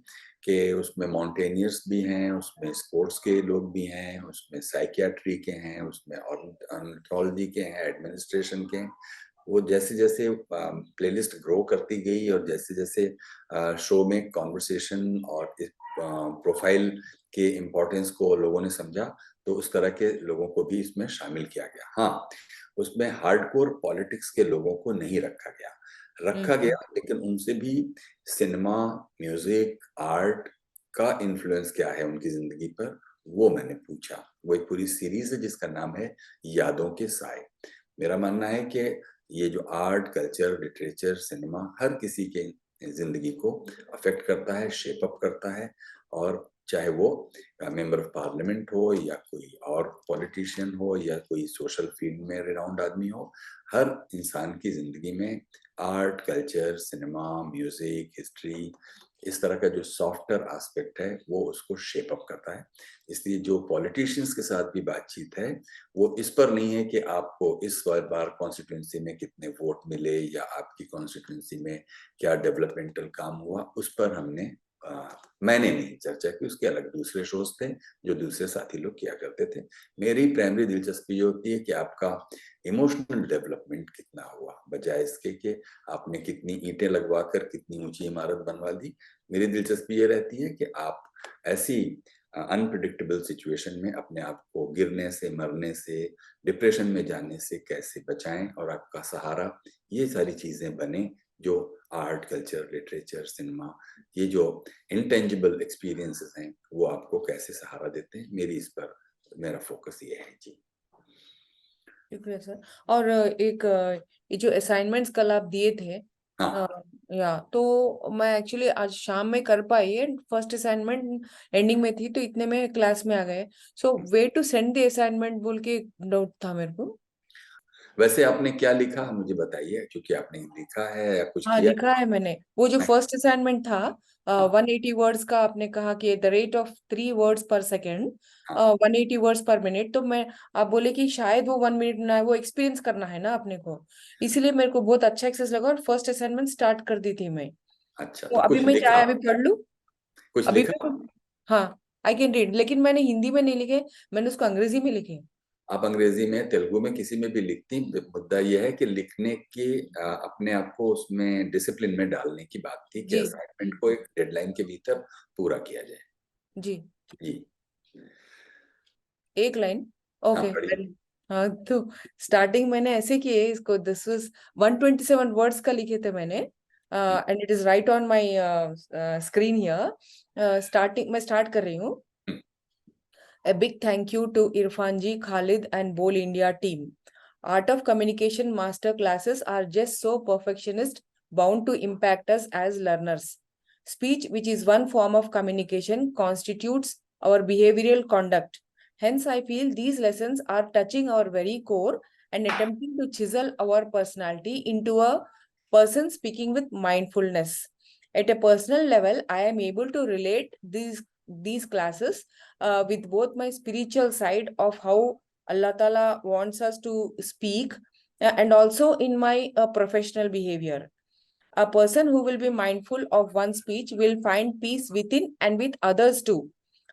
कि उसमें माउंटेनियर्स भी हैं, उसमें स्पोर्ट्स के लोग भी हैं, उसमें साइकियाट्री के हैं, उसमें ऑर्निथोलॉजी के हैं, एडमिनिस्ट्रेशन के हैं। वो जैसे जैसे प्लेलिस्ट ग्रो करती गई और जैसे जैसे शो में कॉन्वर्सेशन और प्रोफाइल के इम्पोर्टेंस को लोगों ने समझा, तो उस तरह के लोगों को भी इसमें शामिल किया गया। हाँ, उसमें हार्डकोर पॉलिटिक्स के लोगों को नहीं रखा गया, रखा हम्म। गया लेकिन उनसे भी सिनेमा, म्यूजिक, आर्ट का इन्फ्लुएंस क्या है उनकी जिंदगी पर, वो मैंने पूछा। वो एक पूरी सीरीज है जिसका नाम है यादों के साए। मेरा मानना है कि ये जो आर्ट, कल्चर, लिटरेचर, सिनेमा हर किसी के जिंदगी को अफेक्ट करता है, शेप अप करता है, और चाहे वो मेंबर ऑफ पार्लियामेंट हो या कोई और पॉलिटिशियन हो या कोई सोशल फील्ड में रिनाउंड आदमी हो, हर इंसान की जिंदगी में art, culture, cinema, music, history, इस तरह का जो सॉफ्टवेयर एस्पेक्ट है वो उसको शेप अप करता है। इसलिए जो पॉलिटिशियंस के साथ भी बातचीत है, वो इस पर नहीं है कि आपको इस बार कॉन्स्टिट्यूंसी में कितने वोट मिले या आपकी कॉन्स्टिट्यूंसी में क्या डेवलपमेंटल काम हुआ, उस पर हमने मैंने नहीं चर्चा की, उसके अलग दूसरे शोज थे जो दूसरे साथी लोग किया करते थे। मेरी प्राइमरी दिलचस्पी ये होती है कि आपका इमोशनल डेवलपमेंट कितना हुआ, बजाय इसके कि आपने कितनी ईंटें लगवा कर कितनी ऊंची इमारत बनवा दी। मेरी दिलचस्पी ये रहती है कि आप ऐसी अनप्रिडिक्टेबल सिचुएशन में अपने आप को गिरने से, मरने से, डिप्रेशन में जाने से कैसे बचाएं और आपका सहारा ये सारी चीजें बने जो आर्ट, कल्चर, लिटरेचर, सिनेमा, ये जो इंटेंजिबल एक्सपीरियंसेस हैं वो आपको कैसे सहारा देते हैं। मेरी इस पर मेरा फोकस ये है जी। शुक्रिया सर। और ये जो असाइनमेंट्स कल आप दिए थे, हाँ, या तो मैं एक्चुअली आज शाम में कर पाई है, फर्स्ट असाइनमेंट एंडिंग में थी तो इतने में क्लास में आ गए। So way to send the assignment बोल के डाउट था मेरे को। वैसे आपने क्या लिखा मुझे बताइए, क्योंकि आपने लिखा है या कुछ हाँ किया लिखा है मैंने, वो जो है? फर्स्ट असाइनमेंट था, हाँ, 180 वर्ड्स का आपने कहा कि द रेट ऑफ 3 वर्ड्स पर सेकेंड, हाँ, 180 वर्ड्स पर मिनट, तो मैं, आप बोले कि शायद वो 1 मिनट ना है, वो एक्सपीरियंस करना है ना अपने को, इसीलिए मेरे को बहुत अच्छा एक्सेस लगा और फर्स्ट असाइनमेंट स्टार्ट कर दी थी मैं। अच्छा, तो तो अभी कुछ मैं लिखा, चाहे अभी पढ़ लूँ। कुछ अभी लिखा। भी हाँ, आई कैन रीड, लेकिन मैंने हिंदी में नहीं लिखे, मैंने उसको अंग्रेजी में लिखे। आप अंग्रेजी में, तेलुगु में, किसी में भी लिखती, मुद्दा यह है कि लिखने की अपने आप को उसमें डिसिप्लिन में डालने की बात थी कि जी असाइनमेंट को एक डेडलाइन के भीतर पूरा किया जाए। जी, जी, एक लाइन, हाँ ओके। पढ़िए। हाँ तो स्टार्टिंग मैंने ऐसे किए इसको, दिस वाज 127 वर्ड्स का लिखे थे मैंने, and it is right on my screen here. Starting मैं स्टार्ट कर रही हूँ। A big thank you to Irfan ji, Khalid, and Bowl India team. Art of Communication master classes are just so perfectionist, bound to impact us as learners. Speech, which is one form of communication, constitutes our behavioral conduct. Hence, I feel these lessons are touching our very core and attempting to chisel our personality into a person speaking with mindfulness. At a personal level, I am able to relate these classes with both my spiritual side of how Allah Ta'ala wants us to speak, and also in my professional behavior. A person who will be mindful of one speech will find peace within and with others too.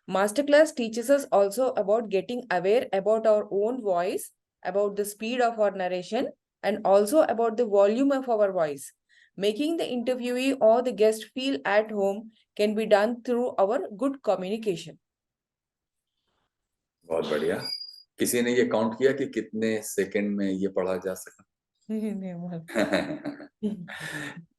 Masterclass teaches us also about getting aware about our own voice, about the speed of our narration, and also about the volume of our voice. Making the interviewee or the guest feel at home can be done through our good communication. बहुत बढ़िया। किसी ने ये count किया कि कितने second में ये पढ़ा जा सका?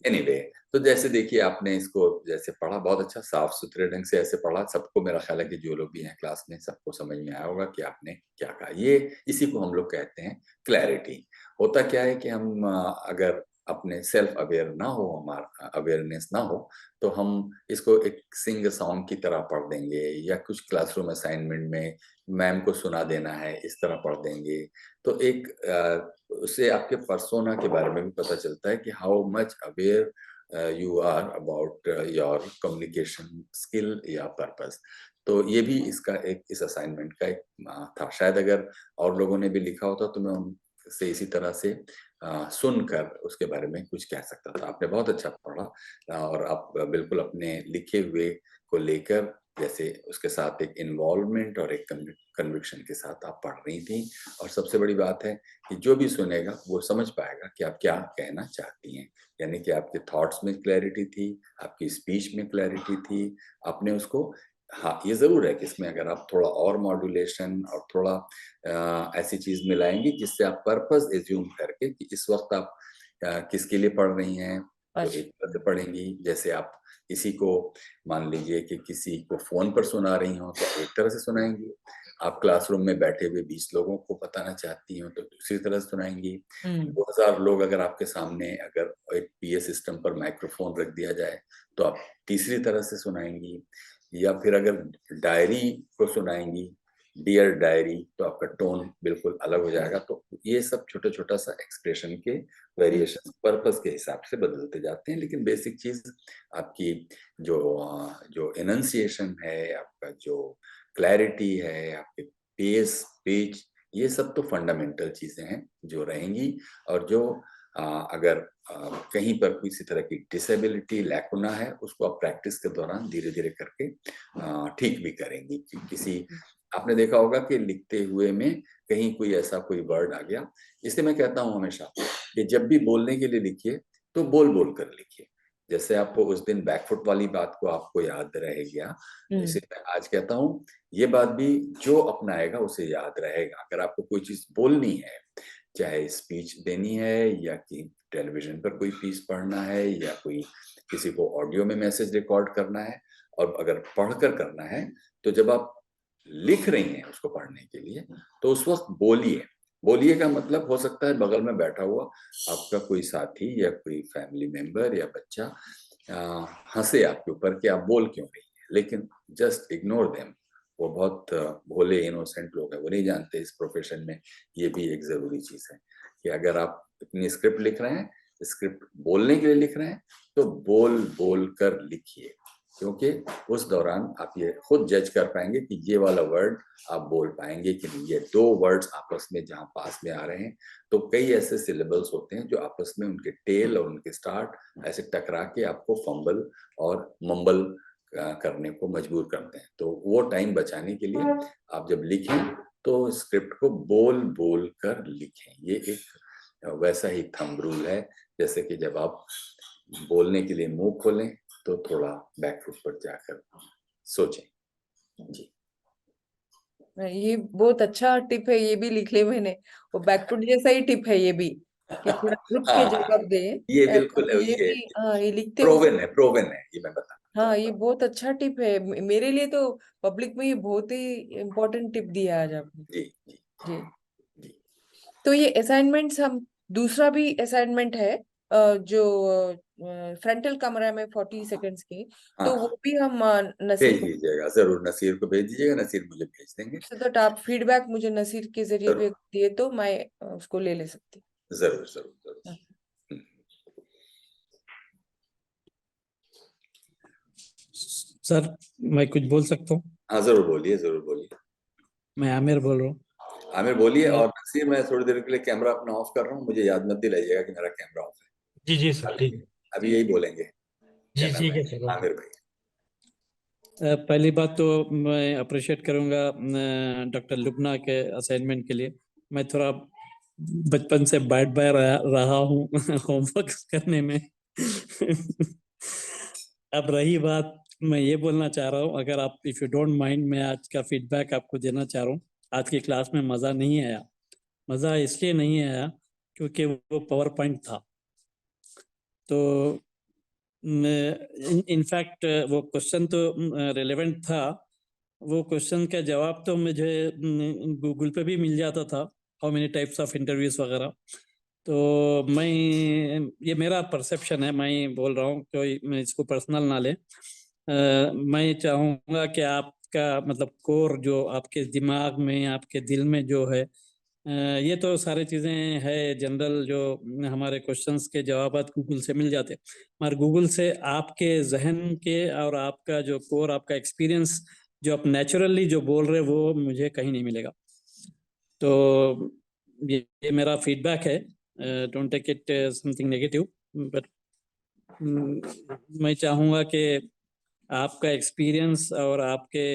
एनीवे, तो जैसे देखिए आपने इसको जैसे पढ़ा, बहुत अच्छा साफ सुथरे ढंग से ऐसे पढ़ा, सबको, मेरा ख्याल है कि जो लोग भी हैं क्लास में सबको समझ में आया होगा कि आपने क्या कहा। ये इसी को हम लोग कहते हैं क्लैरिटी। होता क्या है कि हम अगर अपने सेल्फ अवेयर ना हो, हमारा अवेयरनेस ना हो, तो हम इसको एक सिंग सॉन्ग की तरह पढ़ देंगे, या कुछ क्लासरूम असाइनमेंट में मैम को सुना देना है इस तरह पढ़ देंगे। तो एक उससे आपके पर्सोना के बारे में भी पता चलता है कि how much aware you are about your communication skill या पर्पस। तो ये भी इसका एक, इस असाइनमेंट का एक था। शायद अगर और लोगों ने भी लिखा होता तो मैं उनसे इसी तरह से सुनकर उसके बारे में कुछ कह सकता था। आपने बहुत अच्छा पढ़ा और आप बिल्कुल अपने लिखे हुए को लेकर, जैसे उसके साथ एक इन्वॉल्वमेंट और एक कन्विक्शन के साथ आप पढ़ रही थी। और सबसे बड़ी बात है कि जो भी सुनेगा वो समझ पाएगा कि आप क्या कहना चाहती हैं। यानी कि आपके थॉट्स में क्लैरिटी थी, आपकी स्पीच में क्लैरिटी थी, आपने उसको, हाँ ये ज़रूर है कि इसमें अगर आप थोड़ा और मॉड्यूलेशन और थोड़ा ऐसी चीज़ मिलाएंगी जिससे आप पर्पस एज्यूम करके कि इस वक्त आप किसके लिए पढ़ रही हैं, तो अच्छा। एक तरह से पढ़ेंगी। जैसे आप किसी को, मान लीजिए कि किसी को फोन पर सुना रही हो तो एक तरह से सुनाएंगी, आप क्लासरूम में बैठे हुए 20 लोगों को बताना चाहती हो तो दूसरी तरह से सुनाएंगी, 2000 लोग अगर आपके सामने, अगर एक पीए सिस्टम पर माइक्रोफोन रख दिया जाए तो आप तीसरी तरह से सुनाएंगी। या फिर अगर डायरी को सुनाएंगी, डियर डायरी, तो आपका टोन बिल्कुल अलग हो जाएगा। तो ये सब छोटा छोटा सा एक्सप्रेशन के वेरिएशन पर्पस के हिसाब से बदलते जाते हैं, लेकिन बेसिक चीज आपकी जो जो एनंसिएशन है, आपका जो क्लैरिटी है, आपके पेस, पिच, ये सब तो फंडामेंटल चीजें हैं जो रहेंगी। और जो अगर कहीं पर किसी तरह की डिसेबिलिटी लैकुना है, उसको आप प्रैक्टिस के दौरान धीरे धीरे करके ठीक भी करेंगी। किसी आपने देखा होगा कि लिखते हुए में कहीं कोई ऐसा कोई वर्ड आ गया, इसलिए मैं कहता हूँ हमेशा कि जब भी बोलने के लिए लिखिए तो बोल बोल कर लिखिए। जैसे आपको उस दिन बैकफुट वाली बात को आपको याद रह गया, इसे मैं आज कहता हूँ ये बात भी जो अपनाएगा उसे याद रहेगा। अगर आपको कोई चीज बोलनी है, चाहे स्पीच देनी है या कि टेलीविजन पर कोई पीस पढ़ना है या कोई किसी को ऑडियो में मैसेज रिकॉर्ड करना है, और अगर पढ़कर करना है तो जब आप लिख रही हैं उसको पढ़ने के लिए तो उस वक्त बोलिए। बोलिए का मतलब हो सकता है बगल में बैठा हुआ आपका कोई साथी या कोई फैमिली मेंबर या बच्चा हंसे आपके ऊपर कि आप बोल क्यों रही हैं, लेकिन जस्ट इग्नोर देम। वो बहुत भोले इनोसेंट लोग हैं, वो नहीं जानते इस प्रोफेशन में ये भी एक जरूरी चीज है कि अगर आप अपनी स्क्रिप्ट लिख रहे हैं, स्क्रिप्ट बोलने के लिए लिख रहे हैं, तो बोल बोल कर लिखिए, क्योंकि उस दौरान आप ये खुद जज कर पाएंगे कि ये वाला वर्ड आप बोल पाएंगे कि नहीं। ये दो वर्ड्स आपस में जहां पास में आ रहे हैं, तो कई ऐसे सिलेबल्स होते हैं जो आपस में उनके टेल और उनके स्टार्ट ऐसे टकरा के आपको फंबल और मम्बल करने को मजबूर करते हैं। तो वो टाइम बचाने के लिए आप जब लिखें तो स्क्रिप्ट को बोल बोल कर लिखें। ये एक वैसा ही थंब रूल है जैसे कि जब आप बोलने के लिए मुंह खोलें तो थोड़ा बैकफुट पर जाकर सोचें। जी ये बहुत अच्छा टिप है, ये भी लिख ले मैंने। वो बैकफुट जैसा ही टिप है ये भी, कि थोड़ा रुक के हाँ, जवाब दे। ये बिल्कुल है, ये ये भी हाँ, ये लिखते प्रोवन है, प्रोवन है, ये मैं बता। हाँ, ये बहुत अच्छा टिप है मेरे लिए तो। पब्लिक में ये बहुत ही इम्पोर्टेंट टिप दिया आज आपने। जी जी जी। जी। तो ये असाइनमेंट्स हम, दूसरा भी असाइनमेंट है जो फ्रंटल कैमरा में 40 सेकंड्स की, हाँ तो वो हाँ, भी हम नसीर भेज को, दीजिएगा जरूर, नसीर को भेज दीजिएगा, नसीर मुझे भेज देंगे। so that आप फीडबैक मुझे नसीर के जरिए जरूर भी दिए तो मैं उसको ले सकती जरूर जरूर जरूर। हूँ। हम्म। सर, मैं कुछ बोल सकता हूँ? हाँ जरूर बोलिए, जरूर बोलिए। मैं आमिर बोल रहा हूँ। आमिर बोलिए। मैं- और नसीर, मैं थोड़ी देर के लिए कैमरा अपना ऑफ कर रहा हूँ, मुझे याद मत दिलाइएगा कि मेरा कैमरा ऑफ जी जी है। सर, ठीक है। अभी यही बोलेंगे जी ठीक है कैमरा सर, ओके। आमिर भाई। पहली बात तो मैं अप्रिशिएट करूँगा डॉक्टर लुबना के असाइनमेंट के लिए। मैं थोड़ा बचपन से बैठ बाय रहा हूँ होमवर्क करने में। अब रही बात, मैं ये बोलना चाह रहा हूँ, अगर आप इफ़ यू डोंट माइंड, मैं आज का फीडबैक आपको देना चाह रहा हूँ। आज की क्लास में मज़ा नहीं आया। मज़ा इसलिए नहीं आया क्योंकि वो पावर पॉइंट था। तो इनफैक्ट वो क्वेश्चन तो रिलेवेंट था। वो क्वेश्चन का जवाब तो मुझे गूगल पे भी मिल जाता था, how many types of interviews वगैरह। तो मैं, ये मेरा परसेप्शन है, मैं बोल रहा हूँ, कोई मैं इसको पर्सनल ना ले। मैं चाहूँगा कि आपका मतलब कोर जो आपके दिमाग में, आपके दिल में जो है, ये तो सारी चीज़ें है जनरल, जो हमारे क्वेश्चंस के जवाब गूगल से मिल जाते, मगर गूगल से आपके जहन के और आपका जो कोर, आपका एक्सपीरियंस जो आप नेचुरली जो बोल रहे वो मुझे कहीं नहीं मिलेगा। तो ये मेरा फीडबैक है। Don't take it something negative, but मैं चाहूँगा कि आपका एक्सपीरियंस और आपके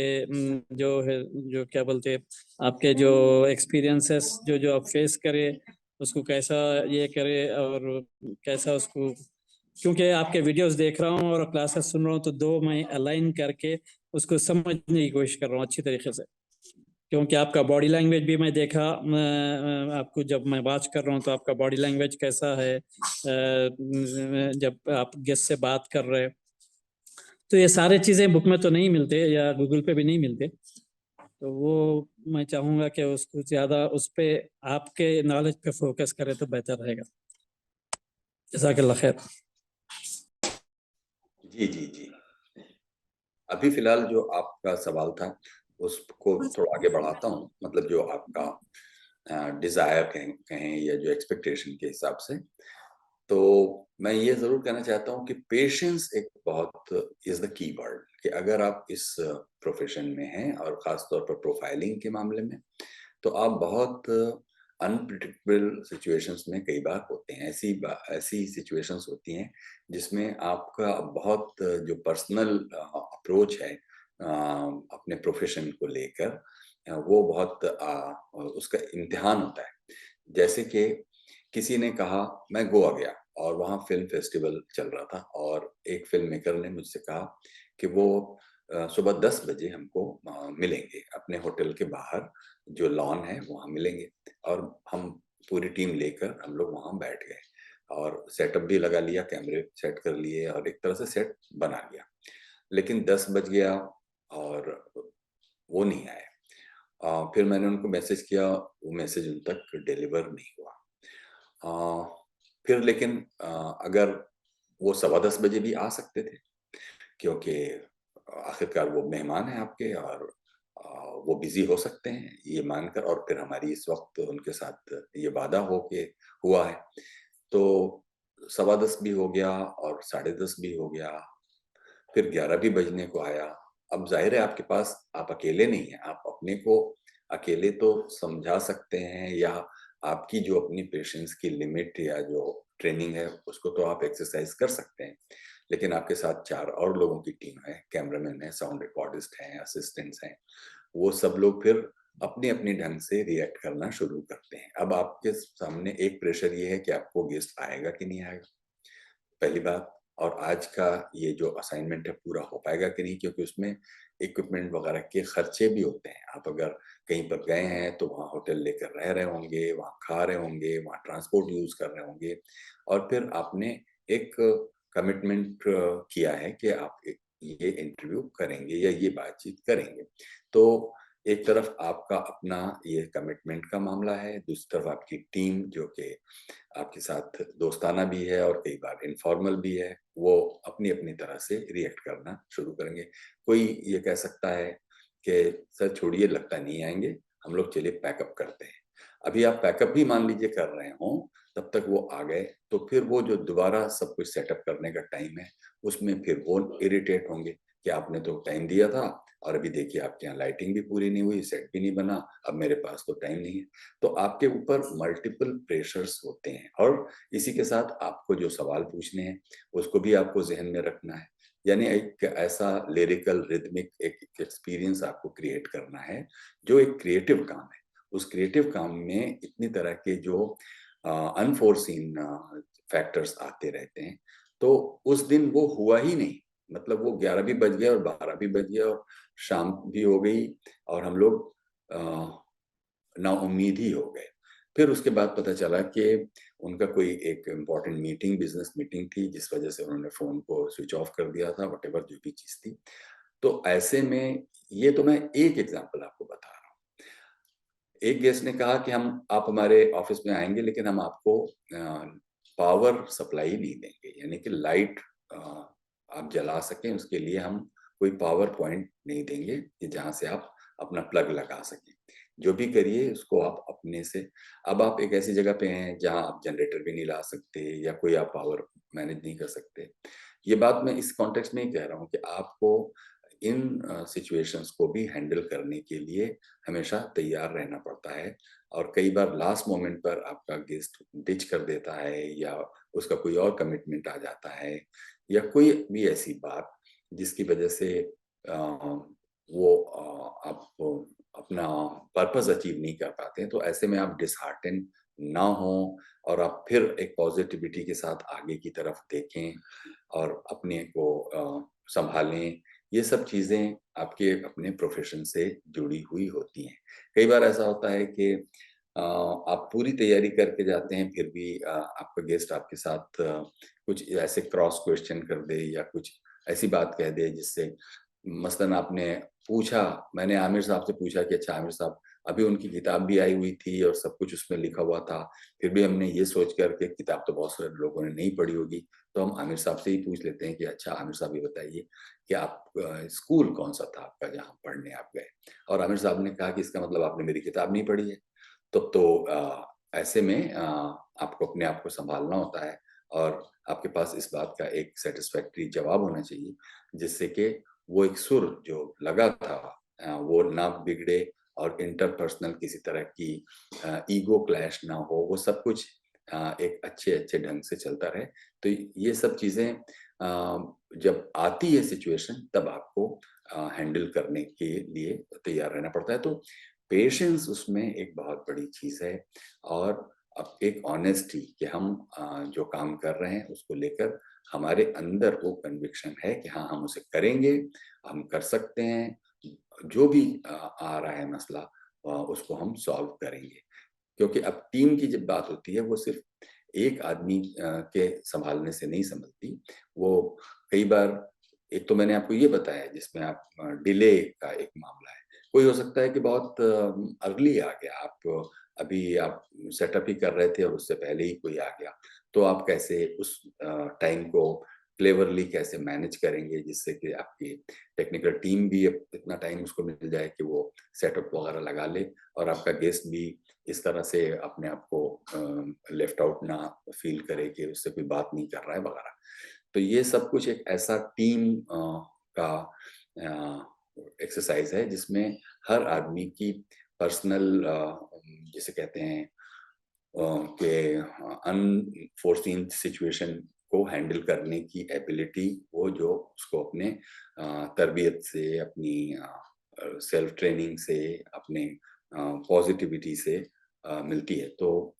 जो है, जो क्या बोलते हैं, आपके जो एक्सपीरियंसेस जो जो आप फेस करें, उसको कैसा ये करें और कैसा उसको, क्योंकि आपके वीडियोस देख रहा हूँ और क्लासेस सुन रहा हूँ, तो दो मैं अलाइन करके उसको समझने की कोशिश कर रहा हूँ अच्छी तरीके से। क्योंकि आपका बॉडी लैंग्वेज भी मैं देखा, आपको जब मैं बात कर रहा हूँ तो आपका बॉडी लैंग्वेज कैसा है, जब आप गेस्ट से बात कर रहे हैं, तो ये सारे चीज़ें बुक में तो नहीं मिलते या गूगल पे भी नहीं मिलते। तो वो मैं चाहूँगा कि उसको ज़्यादा उस पे आपके नॉलेज पे फोकस करें तो बेहतर रहेगा। जज़ाकल्लाह खैर। जी जी जी। अभी फिलहाल जो आपका सवाल था उसको थोड़ा आगे बढ़ाता हूँ, मतलब जो आपका डिजायर कहें या जो एक्सपेक्टेशन के हिसाब से। तो मैं ये जरूर कहना चाहता हूँ कि पेशेंस एक बहुत इज द की वर्ड, कि अगर आप इस प्रोफेशन में हैं और खासतौर पर प्रोफाइलिंग के मामले में, तो आप बहुत अनप्रिडिक्टेबल सिचुएशंस में कई बार होते हैं, ऐसी सिचुएशंस होती हैं जिसमें आपका बहुत जो पर्सनल अप्रोच है अपने प्रोफेशन को लेकर, वो बहुत उसका इम्तिहान होता है। जैसे कि किसी ने कहा मैं गोवा गया और वहाँ फिल्म फेस्टिवल चल रहा था और एक फिल्म मेकर ने मुझसे कहा कि वो सुबह 10 बजे हमको मिलेंगे अपने होटल के बाहर, जो लॉन है वहाँ मिलेंगे। और हम पूरी टीम लेकर हम लोग वहाँ बैठ गए और सेटअप भी लगा लिया, कैमरे सेट कर लिए और एक तरह से सेट बना लिया। लेकिन 10 बज गया और वो नहीं आए। फिर मैंने उनको मैसेज किया, वो मैसेज उन तक डिलीवर नहीं हुआ। फिर लेकिन अगर वो 10:15 बजे भी आ सकते थे, क्योंकि आखिरकार वो मेहमान हैं आपके और वो बिजी हो सकते हैं ये मानकर, और फिर हमारी इस वक्त उनके साथ ये वादा हो के हुआ है, तो 10:15 भी हो गया और 10:30 भी हो गया, फिर 11 भी बजने को आया। अब जाहिर है आपके पास, आप अकेले नहीं हैं, आप अपने को अकेले तो समझा सकते हैं या आपकी जो अपनी पेशेंस की लिमिट या जो ट्रेनिंग है उसको तो आप एक्सरसाइज कर सकते हैं, लेकिन आपके साथ 4 और लोगों की टीम है, कैमरामैन है, साउंड रिकॉर्डिस्ट हैं, असिस्टेंट्स हैं, वो सब लोग फिर अपने-अपने ढंग से रिएक्ट करना शुरू करते हैं। अब आपके सामने एक प्रेशर ये है कि आपको गेस्ट आएगा कि नहीं आएगा, पहली बात। और आज का ये जो असाइनमेंट है पूरा हो पाएगा कि नहीं, क्योंकि उसमें इक्विपमेंट वगैरह के खर्चे भी होते हैं। आप अगर कहीं पर गए हैं तो वहाँ होटल लेकर रह रहे होंगे, वहाँ खा रहे होंगे, वहाँ ट्रांसपोर्ट यूज़ कर रहे होंगे और फिर आपने एक कमिटमेंट किया है कि आप ये इंटरव्यू करेंगे या ये बातचीत करेंगे। तो एक तरफ आपका अपना ये कमिटमेंट का मामला है, दूसरी तरफ आपकी टीम जो कि आपके साथ दोस्ताना भी है और कई बार इनफॉर्मल भी है, वो अपनी-अपनी तरह से रिएक्ट करना शुरू करेंगे। कोई ये कह सकता है कि सर छोड़िए, लगता नहीं आएँगे, हम लोग चलिए पैकअप करते हैं। अभी आप पैकअप भी मान लीजिए कर रहे हों, तब तक वो आ गए, तो फिर वो जो दोबारा सब कुछ सेटअप करने का टाइम है, उसमें फिर वो इरिटेट होंगे कि आपने तो टाइम दिया था और अभी देखिए आपके यहाँ लाइटिंग भी पूरी नहीं हुई, सेट भी नहीं बना, अब मेरे पास तो टाइम नहीं है। तो आपके ऊपर मल्टीपल प्रेशर्स होते हैं और इसी के साथ आपको जो सवाल पूछने हैं उसको भी आपको ज़हन में रखना है। यानी एक ऐसा लिरिकल रिदमिक एक एक्सपीरियंस आपको क्रिएट करना है जो एक क्रिएटिव काम है। उस क्रिएटिव काम में इतनी तरह के जो अनफोर्सीन फैक्टर्स आते रहते हैं, तो उस दिन वो हुआ ही नहीं। मतलब वो 11 भी बज गए और 12 भी बज गया और शाम भी हो गई और हम लोग नाउम्मीद ही हो गए। फिर उसके बाद पता चला कि उनका कोई एक इम्पोर्टेंट मीटिंग, बिज़नेस मीटिंग थी, जिस वजह से उन्होंने फ़ोन को स्विच ऑफ कर दिया था, व्हाटएवर जो भी चीज़ थी। तो ऐसे में ये तो मैं एक एग्ज़ाम्पल आपको बता रहा हूँ। एक गेस्ट ने कहा कि आप हमारे ऑफ़िस में आएँगे लेकिन हम आपको पावर सप्लाई नहीं देंगे, यानी कि लाइट अ, आप जला सकें उसके लिए हम कोई पावर पॉइंट नहीं देंगे कि जहाँ से आप अपना प्लग लगा सकें। जो भी करिए उसको आप अपने से। अब आप एक ऐसी जगह पे हैं जहाँ आप जनरेटर भी नहीं ला सकते या कोई आप पावर मैनेज नहीं कर सकते। ये बात मैं इस कॉन्टेक्स्ट में ही कह रहा हूँ कि आपको इन सिचुएशंस को भी हैंडल करने के लिए हमेशा तैयार रहना पड़ता है और कई बार लास्ट मोमेंट पर आपका गेस्ट डिच कर देता है या उसका कोई और कमिटमेंट आ जाता है या कोई भी ऐसी बात जिसकी वजह से वो आप अपना पर्पस अचीव नहीं कर पाते हैं, तो ऐसे में आप डिसहार्टेन ना हो और आप फिर एक पॉजिटिविटी के साथ आगे की तरफ देखें और अपने को संभालें। ये सब चीज़ें आपके अपने प्रोफ़ेशन से जुड़ी हुई होती हैं। कई बार ऐसा होता है कि आप पूरी तैयारी करके जाते हैं, फिर भी आपका गेस्ट आपके साथ कुछ ऐसे क्रॉस क्वेश्चन कर दे या कुछ ऐसी बात कह दे जिससे मसलन आपने पूछा, मैंने आमिर साहब से पूछा कि अच्छा आमिर साहब, अभी उनकी किताब भी आई हुई थी और सब कुछ उसमें लिखा हुआ था, फिर भी हमने ये सोच कर के किताब तो बहुत सारे लोगों ने नहीं पढ़ी होगी, तो हम आमिर साहब से ही पूछ लेते हैं कि अच्छा आमिर साहब ये बताइए कि आप स्कूल कौन-सा था आपका जहाँ पढ़ने आप गए? और आमिर साहब ने कहा कि इसका मतलब आपने मेरी किताब नहीं पढ़ी है। तब तो ऐसे में आपको अपने आप को सँभालना होता है और आपके पास इस बात का एक सैटिस्फैक्टरी जवाब होना चाहिए, जिससे कि वो एक सुर जो लगा था वो ना बिगड़े और इंटरपर्सनल किसी तरह की ईगो क्लैश ना हो, वो सब कुछ एक अच्छे ढंग से चलता रहे। तो ये सब चीज़ें जब आती है सिचुएशन, तब आपको हैंडल करने के लिए तैयार रहना पड़ता है। तो पेशेंस उसमें एक बहुत बड़ी चीज़ है, और अब एक ऑनेस्टी कि हम जो काम कर रहे हैं उसको लेकर हमारे अंदर वो कन्विक्शन है कि हाँ, हम उसे करेंगे, हम कर सकते हैं, जो भी आ रहा है मसला उसको हम सॉल्व करेंगे। क्योंकि अब टीम की जब बात होती है, वो सिर्फ एक आदमी के संभालने से नहीं संभलती। वो कई बार, एक तो मैंने आपको ये बताया जिसमें आप डिले का एक मामला है। कोई हो सकता है कि बहुत अर्ली आ गया, आप अभी आप सेटअप ही कर रहे थे और उससे पहले ही कोई आ गया। तो आप कैसे उस टाइम को क्लेवरली कैसे मैनेज करेंगे जिससे कि आपकी टेक्निकल टीम भी इतना टाइम उसको मिल जाए कि वो सेटअप वगैरह लगा ले, और आपका गेस्ट भी इस तरह से अपने आप को लेफ्ट आउट ना फील करे कि उससे कोई बात नहीं कर रहा है वगैरह। तो ये सब कुछ एक ऐसा टीम का एक्सरसाइज है जिसमें हर आदमी की पर्सनल, जिसे कहते हैं कि अनफोर्सीन सिचुएशन को हैंडल करने की एबिलिटी, वो जो उसको अपने तरबियत से, अपनी सेल्फ ट्रेनिंग से, अपने पॉजिटिविटी से मिलती है। तो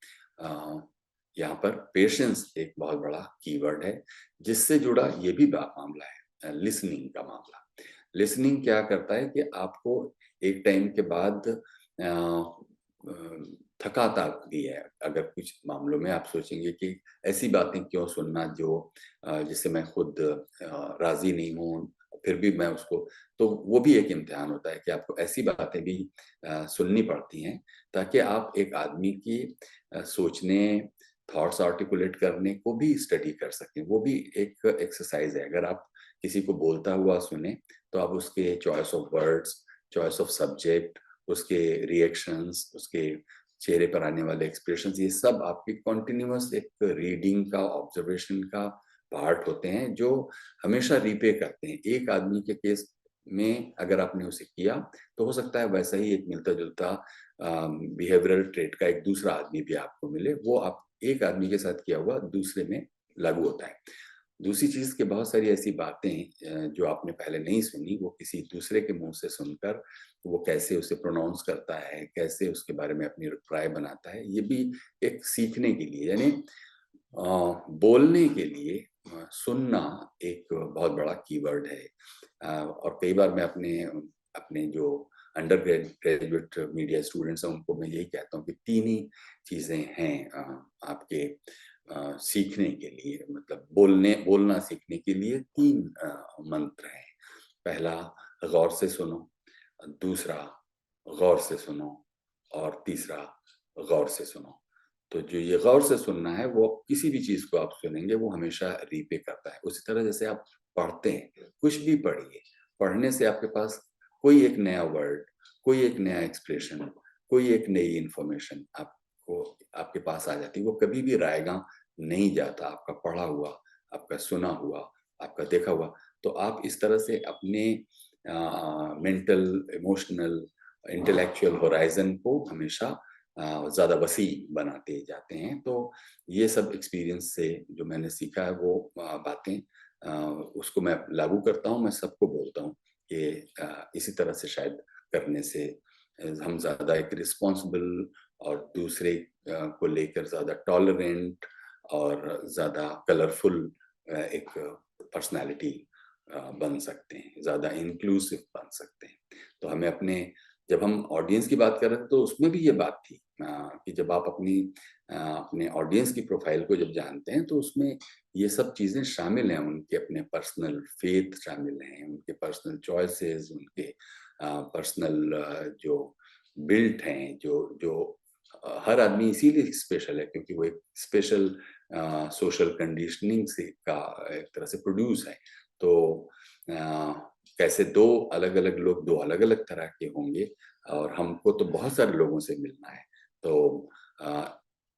यहाँ पर पेशेंस एक बहुत बड़ा कीवर्ड है, जिससे जुड़ा ये भी मामला है लिसनिंग का मामला। लिसनिंग क्या करता है कि आपको एक टाइम के बाद थकाता भी है। अगर कुछ मामलों में आप सोचेंगे कि ऐसी बातें क्यों सुनना जो जिससे मैं खुद राजी नहीं हूँ, फिर भी मैं उसको, तो वो भी एक इम्तिहान होता है कि आपको ऐसी बातें भी सुननी पड़ती हैं ताकि आप एक आदमी की सोचने, थॉट्स आर्टिकुलेट करने को भी स्टडी कर सकें। वो भी एक एक्सरसाइज है। अगर आप किसी को बोलता हुआ सुने तो आप उसके choice of words, choice of subject, उसके रिएक्शंस, उसके चेहरे पर आने वाले एक्सप्रेशंस, ये सब आपकी कॉन्टिन्यूअस एक रीडिंग का, ऑब्जर्वेशन का पार्ट होते हैं जो हमेशा रीपे करते हैं। एक आदमी के केस में अगर आपने उसे किया तो हो सकता है वैसा ही एक मिलता जुलता बिहेवियरल ट्रेट का एक दूसरा आदमी भी आपको मिले, वो आप एक आदमी के साथ किया हुआ दूसरे में लागू होता है। दूसरी चीज के बहुत सारी ऐसी बातें जो आपने पहले नहीं सुनी, वो किसी दूसरे के मुंह से सुनकर वो कैसे उसे प्रोनाउंस करता है, कैसे उसके बारे में अपनी राय बनाता है, ये भी एक सीखने के लिए, यानी बोलने के लिए सुनना एक बहुत बड़ा कीवर्ड है। और कई बार मैं अपने अपने जो अंडर ग्रेजुएट मीडिया स्टूडेंट्स हैं उनको मैं यही कहता हूँ कि तीन ही चीज़ें हैं आपके सीखने के लिए, मतलब बोलना सीखने के लिए तीन मंत्र हैं। पहला, गौर से सुनो, दूसरा, गौर से सुनो, और तीसरा, गौर से सुनो। तो जो ये गौर से सुनना है, वो किसी भी चीज़ को आप सुनेंगे वो हमेशा रीपे करता है। उसी तरह जैसे आप पढ़ते हैं, कुछ भी पढ़िए, पढ़ने से आपके पास कोई एक नया वर्ड, कोई एक नया एक्सप्रेशन, कोई एक नई इंफॉर्मेशन आपको आपके पास आ जाती है। वो कभी भी रायगा नहीं जाता, आपका पढ़ा हुआ, आपका सुना हुआ, आपका देखा हुआ। तो आप इस तरह से अपने मेंटल, इमोशनल, इंटेलेक्चुअल होराइजन को हमेशा ज़्यादा वसी बनाते जाते हैं। तो ये सब एक्सपीरियंस से जो मैंने सीखा है वो बातें उसको मैं लागू करता हूँ, मैं सबको बोलता हूँ कि इसी तरह से शायद करने से हम ज़्यादा एक रिस्पॉन्सिबल और दूसरे को लेकर ज़्यादा टॉलरेंट और ज़्यादा कलरफुल एक पर्सनालिटी बन सकते हैं, ज़्यादा इंक्लूसिव बन सकते हैं। तो हमें अपने, जब हम ऑडियंस की बात कर रहे थे तो उसमें भी ये बात थी कि जब आप अपने ऑडियंस की प्रोफाइल को जब जानते हैं तो उसमें ये सब चीज़ें शामिल हैं। उनके अपने पर्सनल फेथ शामिल हैं, उनके पर्सनल चॉइसेस, उनके पर्सनल जो बिल्ट हैं, जो जो हर आदमी इसीलिए स्पेशल है क्योंकि वो एक स्पेशल सोशल कंडीशनिंग से का एक तरह से प्रोड्यूस है। तो कैसे दो अलग अलग लोग दो अलग अलग तरह के होंगे, और हमको तो बहुत सारे लोगों से मिलना है। तो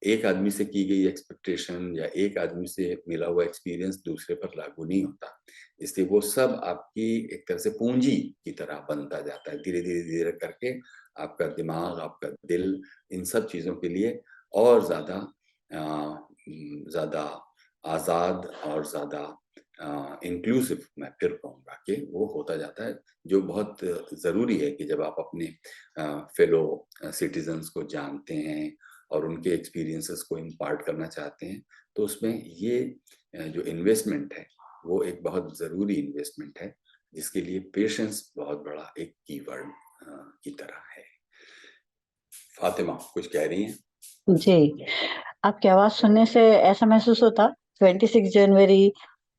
एक आदमी से की गई एक्सपेक्टेशन या एक आदमी से मिला हुआ एक्सपीरियंस दूसरे पर लागू नहीं होता। इसलिए वो सब आपकी एक तरह से पूंजी की तरह बनता जाता है। धीरे धीरे धीरे करके आपका दिमाग, आपका दिल इन सब चीज़ों के लिए और ज़्यादा आज़ाद और ज़्यादा इंक्लूसिव मैं फिर कहूँगा कि वो होता जाता है, जो बहुत ज़रूरी है कि जब आप अपने फेलो सिटीजन्स को जानते हैं और उनके एक्सपीरियंसेस को इम्पार्ट करना चाहते हैं, तो उसमें ये जो इन्वेस्टमेंट है, वो एक बहुत ज़रूरी इन्वेस्टमेंट है, जिसके लिए पेशेंस बहुत बड़ा एक कीवर्ड की तरह है। फातिमा कुछ कह रही हैं? जी, आपकी आवाज सुनने से ऐसा महसूस होता 26 जनवरी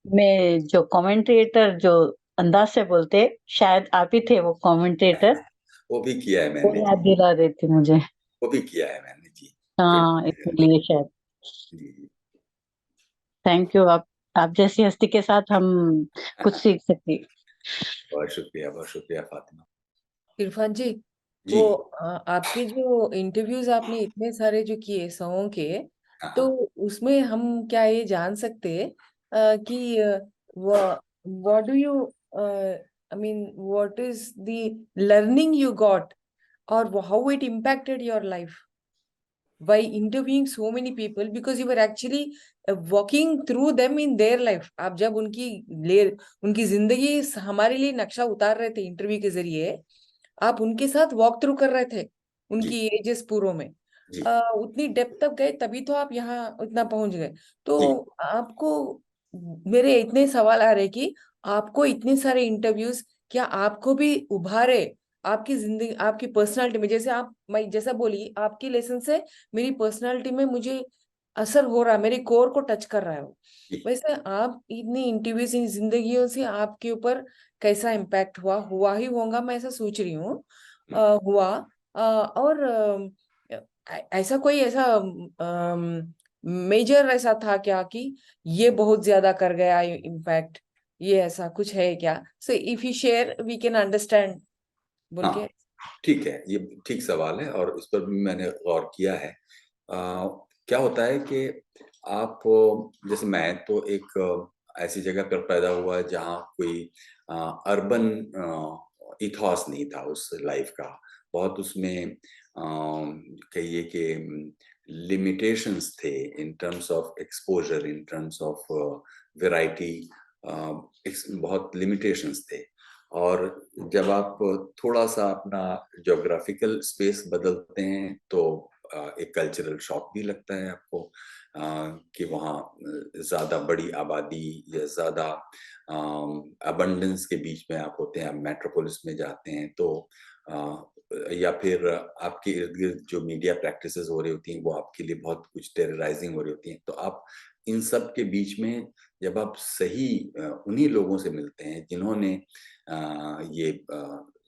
में जो कमेंटेटर जो अंदाज से बोलते, शायद आप ही थे वो कमेंटेटर। वो भी किया है वो मैंने याद जी, दिला रही थी मुझे। वो भी किया है मैंने जी। हाँ, 26 इसलिए शायद। जी, थैंक यू। आप जैसी हस्ती के साथ हम कुछ सीख सके। बहुत शुक्रिया फातिमा इरफान जी, जी। वो आपके जो इंटरव्यूज आपने इतने सारे जो किए 100 के, हाँ तो हाँ उसमें हम क्या ये जान सकते हैं कि what do you I mean what is the learning you got और how it impacted your life by interviewing so many people because you were actually walking through them in their life। आप जब उनकी जिंदगी हमारे लिए नक्शा उतार रहे थे इंटरव्यू के जरिए, आप उनके साथ वॉक थ्रू कर रहे थे जी उनकी एजेस पूरों में। जी उतनी डेप्थ तक गए तभी तो आप यहाँ उतना पहुंच गए। तो जी आपको मेरे इतने सवाल आ रहे कि आपको इतने सारे इंटरव्यूज क्या आपको भी उभारे आपकी जिंदगी आपकी पर्सनालिटी में? जैसे मैं जैसा बोली आपकी लेसन से मेरी पर्सनालिटी में मुझे असर हो रहा, मेरे कोर को टच कर रहा है वो। जी वैसे आप इतनी इंटरव्यूज इन जिंदगियों से आपके ऊपर कैसा इम्पैक्ट हुआ ही होगा, मैं ऐसा सोच रही हूँ। हुआ और ऐसा कोई ऐसा मेजर ऐसा था क्या कि ये बहुत ज्यादा कर गया इम्पैक्ट, ये ऐसा कुछ है क्या? So if you share we can understand बोल के। हाँ ठीक है, ये ठीक सवाल है और इस पर भी मैंने गौर किया है। क्या होता है कि आप जैसे मैं तो एक ऐसी जगह पर पैदा हुआ जहाँ कोई अर्बन इथॉस नहीं था उस लाइफ का। बहुत उसमें कहिए कि लिमिटेशंस थे in terms of exposure, in terms of variety, बहुत लिमिटेशंस थे। और जब आप थोड़ा-सा अपना ज्योग्राफिकल स्पेस बदलते हैं तो एक कल्चरल शॉक भी लगता है आपको कि वहाँ ज़्यादा बड़ी आबादी या ज़्यादा अबंडेंस के बीच में आप होते हैं। आप मेट्रोपोलिस में जाते हैं तो या फिर आपके इर्द-गिर्द जो मीडिया प्रैक्टिसेस हो रही होती हैं, वो आपके लिए बहुत कुछ टेरराइजिंग हो रही होती हैं। तो आप इन सब के बीच में जब आप सही उन्हीं लोगों से मिलते हैं जिन्होंने ये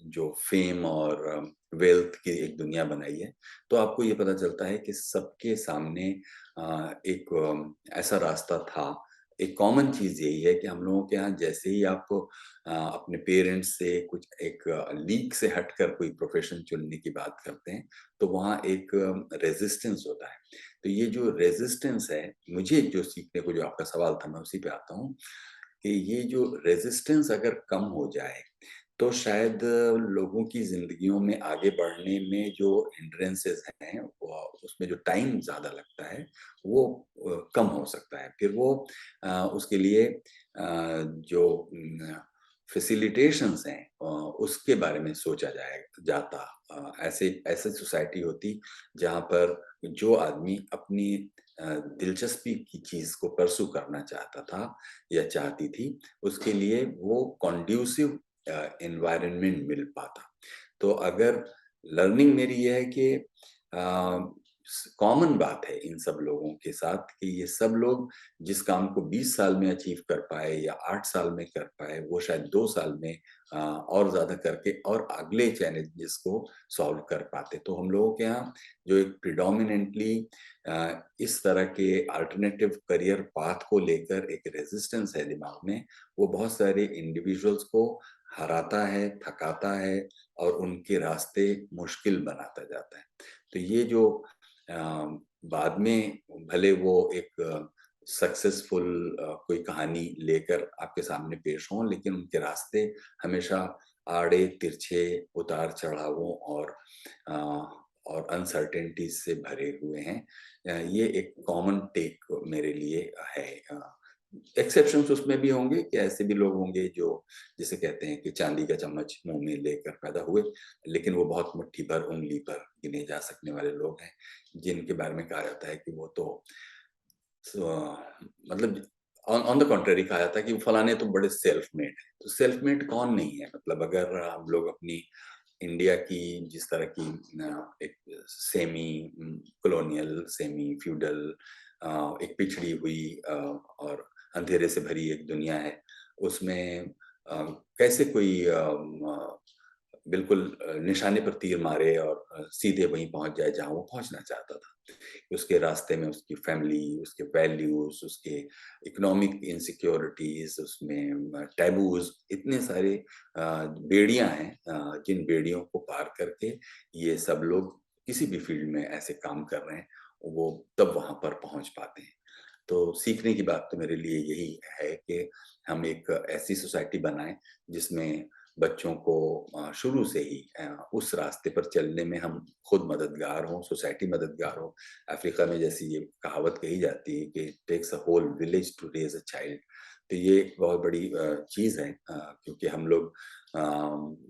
जो फेम और वेल्थ की एक दुनिया बनाई है, तो आपको ये पता चलता है कि सबके सामने एक ऐसा रास्ता था। एक कॉमन चीज़ यही है कि हम लोगों के यहाँ जैसे ही आप अपने पेरेंट्स से कुछ एक लीग से हटकर कोई प्रोफ़ेशन चुनने की बात करते हैं, तो वहाँ एक रेज़िस्टेंस होता है। तो ये जो रेज़िस्टेंस है, मुझे जो सीखने को जो आपका सवाल था, मैं उसी पे आता हूँ कि ये जो रेज़िस्टेंस अगर कम हो जाए, तो शायद लोगों की ज़िंदगियों में आगे बढ़ने में जो हिंड्रेंसेस हैं, वो उसमें जो टाइम ज़्यादा लगता है, वो कम हो सकता है। फिर वो उसके लिए जो फैसिलिटेशंस हैं उसके बारे में सोचा जाता। ऐसे सोसाइटी होती जहाँ पर जो आदमी अपनी दिलचस्पी की चीज़ को परस्यू करना चाहता था या चाहती थी, उसके लिए वो कॉन्ड्यूसिव एनवायरनमेंट मिल पाता। तो अगर लर्निंग मेरी ये है कि कॉमन बात है इन सब लोगों के साथ कि ये सब लोग जिस काम को 20 साल में अचीव कर पाए या 8 साल में कर पाए, वो शायद 2 साल में और ज़्यादा करके और अगले चैलेंजेस को सॉल्व कर पाते। तो हम लोगों के यहाँ जो एक प्रिडोमिनेंटली इस तरह के अल्टरनेटिव करियर पाथ को लेकर एक रेजिस्टेंस है दिमाग में, वो बहुत सारे इंडिविजुअल्स को हराता है, थकाता है और उनके रास्ते मुश्किल बनाता जाता है। तो ये जो बाद में भले वो एक सक्सेसफुल कोई कहानी लेकर आपके सामने पेश हों, लेकिन उनके रास्ते हमेशा आड़े तिरछे उतार चढ़ावों और अनसर्टेनिटीज से भरे हुए हैं। ये एक कॉमन टेक मेरे लिए है। एक्सेप्शंस उसमें भी होंगे कि ऐसे भी लोग होंगे जो जिसे कहते हैं कि चांदी का चम्मच मुंह में लेकर पैदा हुए, लेकिन वो बहुत मुट्ठी भर उंगली पर गिने जा सकने वाले लोग हैं, जिनके बारे में कहा जाता है कि वो तो मतलब ऑन द कॉन्ट्ररी कहा जाता है कि फलाने तो बड़े सेल्फ मेड है। तो सेल्फ मेड कौन नहीं है? मतलब अगर हम लोग अपनी इंडिया की जिस तरह की एक सेमी कॉलोनियल, सेमी फ्यूडल, एक पिछड़ी हुई और अंधेरे से भरी एक दुनिया है, उसमें कैसे कोई बिल्कुल निशाने पर तीर मारे और सीधे वहीं पहुंच जाए जहां वो पहुंचना चाहता था। उसके रास्ते में उसकी फैमिली, उसके वैल्यूज, उसके इकोनॉमिक इनसिक्योरिटीज, उसमें टैबूज, इतने सारे बेड़ियां हैं जिन बेड़ियों को पार करके ये सब लोग किसी भी फील्ड में ऐसे काम कर रहे हैं, वो तब वहां पर पहुंच पाते हैं। तो सीखने की बात तो मेरे लिए यही है कि हम एक ऐसी सोसाइटी बनाएं जिसमें बच्चों को शुरू से ही उस रास्ते पर चलने में हम खुद मददगार हों, सोसाइटी मददगार हो। अफ्रीका में जैसी ये कहावत कही जाती है कि takes a whole village to raise a child, तो ये एक बहुत बड़ी चीज़ है, क्योंकि हम लोग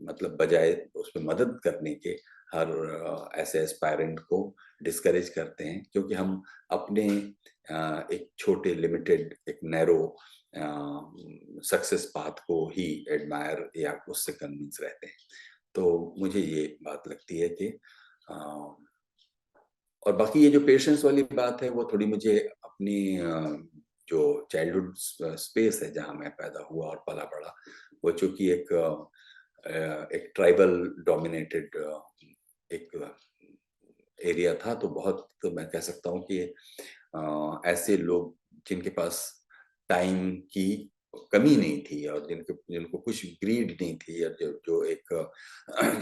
मतलब बजाय उसमें मदद करने के हर ऐसे एस्पायरेंट को डिस्करेज करते हैं, क्योंकि हम अपने एक छोटे लिमिटेड एक नैरो सक्सेस पाथ को ही एडमायर या उससे कन्विंस रहते हैं। तो मुझे ये बात लगती है कि और बाकी ये जो पेशेंस वाली बात है वो थोड़ी मुझे अपनी जो चाइल्डहुड स्पेस है जहाँ मैं पैदा हुआ और पला बड़ा, वो चूंकि एक ट्राइबल डोमिनेटेड एक एरिया था, तो बहुत तो मैं कह सकता हूँ कि ऐसे लोग जिनके पास टाइम की कमी नहीं थी और जिनको कुछ ग्रीड नहीं थी, या जो एक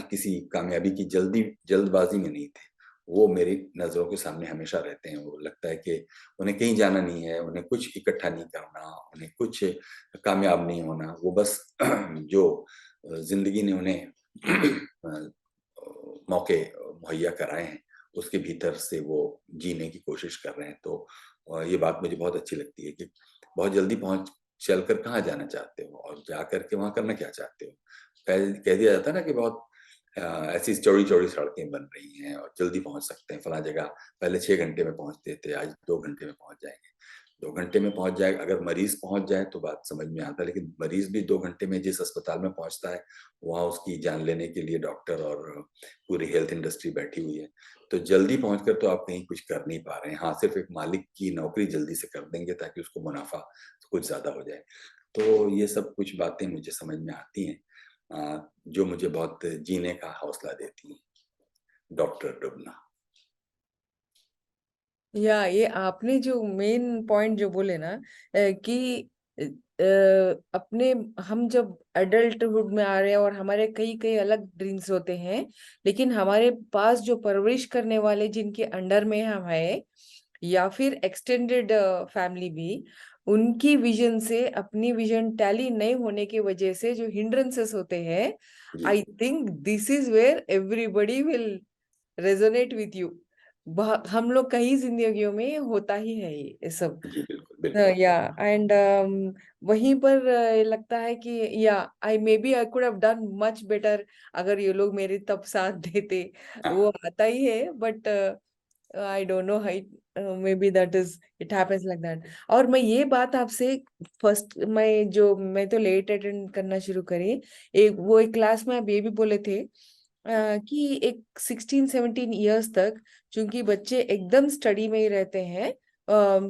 किसी कामयाबी की जल्दबाजी में नहीं थे, वो मेरी नजरों के सामने हमेशा रहते हैं। वो लगता है कि उन्हें कहीं जाना नहीं है, उन्हें कुछ इकट्ठा नहीं करना, उन्हें कुछ कामयाब नहीं होना, वो बस जो जिंदगी ने उन्हें मौके मुहैया कराए हैं उसके भीतर से वो जीने की कोशिश कर रहे हैं। तो ये बात मुझे बहुत अच्छी लगती है कि बहुत जल्दी पहुंच चलकर कहाँ जाना चाहते हो और जा करके वहां करना क्या चाहते हो। कह दिया जाता है ना कि बहुत ऐसी चौड़ी चौड़ी सड़कें बन रही हैं और जल्दी पहुंच सकते हैं फला जगह, पहले 6 घंटे में पहुंचते थे, आज 2 घंटे में पहुंच जाएंगे। 2 घंटे में पहुंच जाए, अगर मरीज पहुंच जाए तो बात समझ में आता है, लेकिन मरीज भी 2 घंटे में जिस अस्पताल में पहुंचता है वहां उसकी जान लेने के लिए डॉक्टर और पूरी हेल्थ इंडस्ट्री बैठी हुई है। तो जल्दी पहुंचकर तो आप कहीं कुछ कर नहीं पा रहे हैं। हाँ, सिर्फ एक मालिक की नौकरी जल्दी से कर देंगे ताकि उसको मुनाफा कुछ ज्यादा हो जाए। तो ये सब कुछ बातें मुझे समझ में आती हैं, जो मुझे बहुत जीने का हौसला देती हैं। डॉक्टर डुबना। या ये आपने जो मेन पॉइंट जो बोले ना कि अपने हम जब एडल्टहुड में आ रहे हैं और हमारे कई कई अलग ड्रीम्स होते हैं, लेकिन हमारे पास जो परवरिश करने वाले जिनके अंडर में हम है या फिर एक्सटेंडेड फैमिली भी, उनकी विजन से अपनी विजन टैली नहीं होने की वजह से जो हिंड्रेंसेस होते हैं, I think this is where everybody will resonate with you. हम लोग कई जिंदगियों में होता ही है ये सब। जी बिल्कुल बिल्कुल। या एंड वहीं पर लगता है कि या I could have done much better अगर ये लोग मेरे तब साथ देते। वो आता ही है, but I don't know how may be that is it happens like that. और मैं ये बात आपसे फर्स्ट मैं तो लेट अटेंड करना शुरू करी, एक क्लास में आप ये भी बोले थे कि एक 16-17 इयर्स तक चूंकि बच्चे एकदम स्टडी में ही रहते हैं,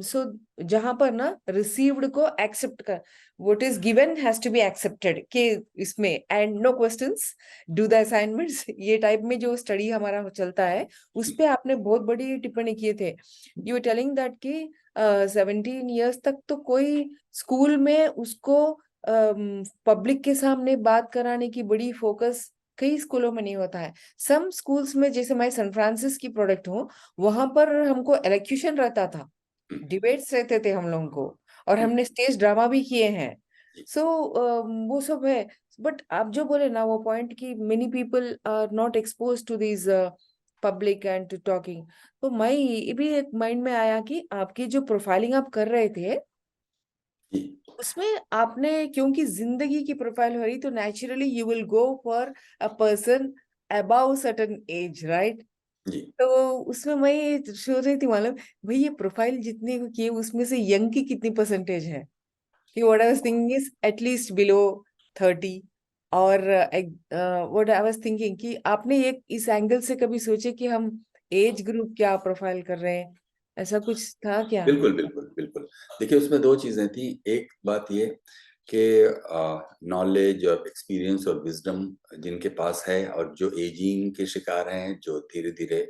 सो जहां पर ना रिसीव्ड को एक्सेप्ट कर, what is given has to be accepted के इसमें, and no questions, do the assignments, ये टाइप में जो स्टडी हमारा चलता है, उस पे आपने बहुत बड़ी टिप्पणी किए थे। यू आर टेलिंग दैट कि 17 इयर्स तक तो कोई स्कूल में उसको पब्लिक के सामने बात कराने की बड़ी फोकस कई स्कूलों में नहीं होता है। सम स्कूल्स में, जैसे मैं सैन फ्रांसिस की प्रोडक्ट हूँ, वहां पर हमको एलोक्यूशन रहता था, डिबेट्स रहते थे हम लोगों को, और हमने स्टेज ड्रामा भी किए हैं। सो वो सब है। बट आप जो बोले ना वो पॉइंट कि many people are not expose to this public and to talking, तो मैं ये भी एक माइंड में आया कि आपकी जो प्रोफाइलिंग आप कर रहे थे उसमें आपने, क्योंकि जिंदगी की प्रोफाइल हो रही, तो naturally you will go for a person about certain age, right? जी तो उसमें मैं ये सोच रही थी, मालूम भाई ये प्रोफाइल जितने को किए उसमें से यंग की कितनी परसेंटेज है? कि what I was thinking is at least below 30। और व्हाट आई वाज थिंकिंग कि आपने एक इस एंगल से कभी सोचे कि हम एज ग्रुप क्या प्रोफाइल कर रहे हैं, ऐसा कुछ था क्या? बिल्कुल बिल्कुल बिल्कुल। देखिए उसमें दो चीजें थी। एक बात ये कि नॉलेज और एक्सपीरियंस और विजडम जिनके पास है और जो एजिंग के शिकार हैं, जो धीरे धीरे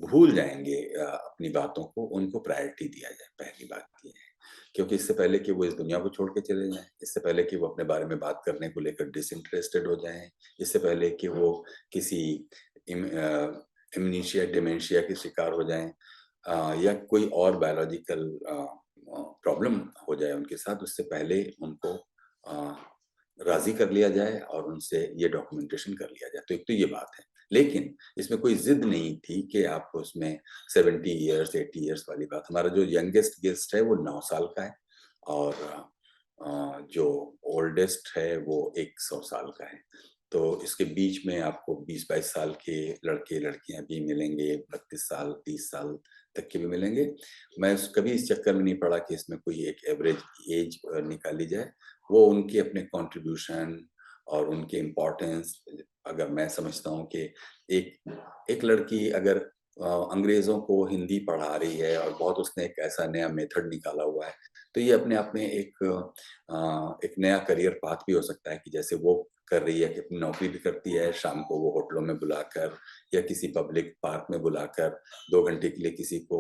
भूल जाएंगे अपनी बातों को, उनको प्रायोरिटी दिया जाए। पहली बात ये है, क्योंकि इससे पहले कि वो इस दुनिया को छोड़ के चले जाएं, इससे पहले कि वो अपने बारे में बात करने को लेकर डिसइंटरेस्टेड हो जाएं, इससे पहले कि वो किसी इम्नीशिया डिमेंशिया के शिकार हो जाएं, या कोई और बायोलॉजिकल प्रॉब्लम हो जाए उनके साथ, उससे पहले उनको राजी कर लिया जाए और उनसे ये डॉक्यूमेंटेशन कर लिया जाए। तो एक तो ये बात है, लेकिन इसमें कोई जिद नहीं थी कि आप उसमें 70 इयर्स 80 इयर्स वाली बात। हमारा जो यंगेस्ट गेस्ट है वो 9 साल का है, और जो ओल्डेस्ट है वो 100 साल का है। तो इसके बीच में आपको 20-22 साल के लड़के लड़कियां भी मिलेंगे, 32 साल 30 साल तक के भी मिलेंगे। मैं कभी इस चक्कर में नहीं पड़ा कि इसमें कोई एक एवरेज एज निकाली जाए। वो उनके अपने कंट्रीब्यूशन और उनके इम्पोर्टेंस, अगर मैं समझता हूँ कि एक लड़की अगर अंग्रेजों को हिंदी पढ़ा रही है और बहुत उसने एक ऐसा नया मेथड निकाला हुआ है, तो ये अपने आप में एक नया करियर पाथ भी हो सकता है कि जैसे वो कर रही है कि अपनी नौकरी भी करती है, शाम को वो होटलों में बुलाकर या किसी पब्लिक पार्क में बुलाकर 2 घंटे के लिए किसी को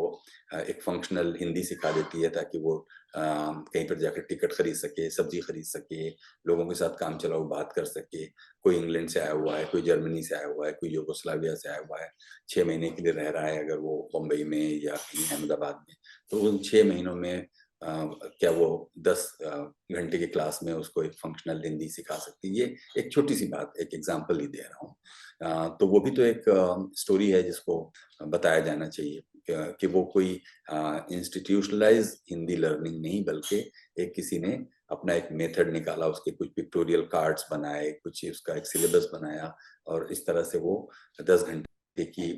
एक फंक्शनल हिंदी सिखा देती है, ताकि वो कहीं पर जाकर टिकट खरीद सके, सब्जी खरीद सके, लोगों के साथ काम चलाओ बात कर सके। कोई इंग्लैंड से आया हुआ है, कोई जर्मनी से आया हुआ है, कोई यूगोस्लाविया से आया हुआ है, 6 महीने के लिए रह रहा है अगर वो बम्बई में या कहीं अहमदाबाद में, तो उन 6 महीनों में क्या वो 10 घंटे की क्लास में उसको एक फंक्शनल हिंदी सिखा सकती है? ये एक छोटी सी बात, एक एग्जांपल ही दे रहा हूँ। तो वो भी तो एक स्टोरी है जिसको बताया जाना चाहिए, कि वो कोई इंस्टीट्यूशनलाइज हिंदी लर्निंग नहीं, बल्कि एक किसी ने अपना एक मेथड निकाला, उसके कुछ पिक्टोरियल कार्ड्स बनाए, कुछ उसका एक सिलेबस बनाया, और इस तरह से वो 10 घंटे की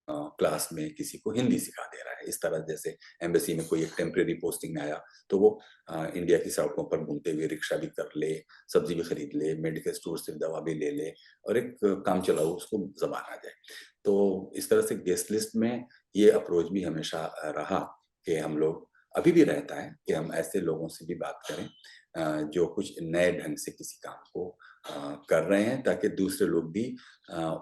क्लास में किसी को हिंदी सिखा दे रहा है। इस तरह जैसे एम्बेसी में कोई एक टेम्परेरी पोस्टिंग में आया, तो वो इंडिया की सड़कों पर घूमते हुए रिक्शा भी कर ले, सब्जी भी खरीद ले, मेडिकल स्टोर से दवा भी ले ले, और एक काम चलाओ उसको जबान आ जाए। तो इस तरह से गेस्ट लिस्ट में ये अप्रोच भी हमेशा रहा कि हम लोग, अभी भी रहता है कि हम ऐसे लोगों से भी बात करें जो कुछ नए ढंग से किसी काम को कर रहे हैं, ताकि दूसरे लोग भी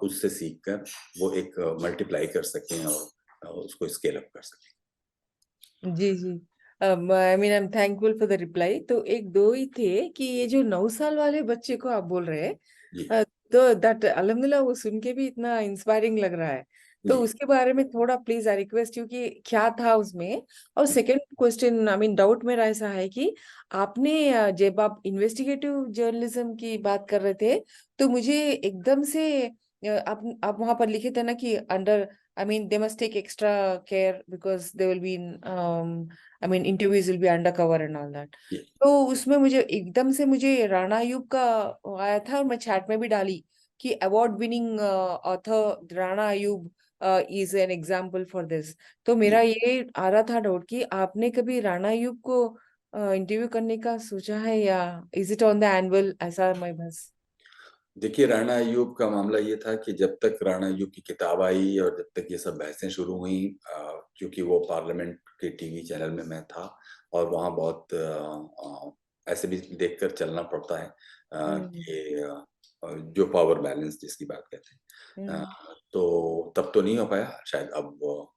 उससे सीखकर वो एक मल्टीप्लाई कर सकें और उसको स्केल अप कर सकें। जी जी। I mean I am thankful for the reply. तो एक दो ही थे कि ये जो 9 साल वाले बच्चे को आप बोल रहे हैं, जी तो दैट अल्हम्दुलिल्लाह वो सुन के भी इतना इंस्पायरिंग लग रहा है। तो जी उसके बारे में थोड़ा प्लीज आई रिक्वेस्ट यू कि क्या था उसमें। और second question, I mean doubt मेरा ऐसा है कि आपने जब आप इन्वेस्टिगेटिव जर्नलिज्म की बात कर रहे थे, तो मुझे एकदम से आप वहां पर लिखे थे ना कि under, I mean, they must take extra care because they will be in, I mean, interviews will be undercover and all that. जी तो उसमें मुझे एकदम से मुझे राणा अयूब का आया था, और मैं चैट में भी डाली कि award winning author Rana Ayub is an example for this. तो मेरा जी। ये आ रहा था डाउट कि आपने कभी राणा अयूब को इंटरव्यू करने का सोचा है, या is it on the annual, ऐसा मैं बस। देखिए राणा अय्यूब का मामला ये था कि जब तक राणा अय्यूब की किताब आई और जब तक ये सब बहसें शुरू हुई, क्योंकि वो पार्लियामेंट के टीवी चैनल में मैं था, और वहाँ बहुत ऐसे भी देखकर चलना पड़ता है कि जो पावर बैलेंस जिसकी बात कहते हैं, तो तब तो नहीं हो पाया। शायद अब वो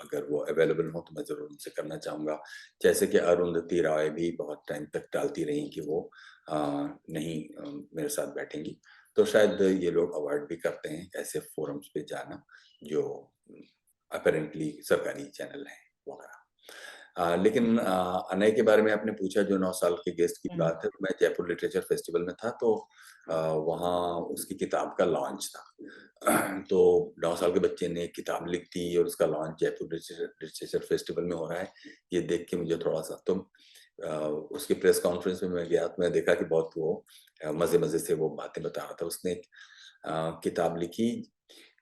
अगर वो अवेलेबल हो तो मैं जरूर उनसे करना चाहूँगा। जैसे कि अरुंधति रॉय भी बहुत टाइम तक टालती रही कि वो नहीं मेरे साथ बैठेंगी, तो शायद ये लोग अवॉइड भी करते हैं ऐसे फोरम्स पे जाना जो अपेरेंटली सरकारी चैनल है वगैरह। लेकिन अनय के बारे में आपने पूछा, जो 9 साल के गेस्ट की बात है, मैं जयपुर लिटरेचर फेस्टिवल में था, तो वहाँ उसकी किताब का लॉन्च था। तो 9 साल के बच्चे ने किताब लिख दी और उसका लॉन्च जयपुर लिटरेचर फेस्टिवल में हो रहा है। ये देख के मुझे थोड़ा सा, तो उसकी प्रेस कॉन्फ्रेंस में मैं गया तो मैं देखा कि बहुत वो मजे से वो बातें बता रहा था। उसने किताब लिखी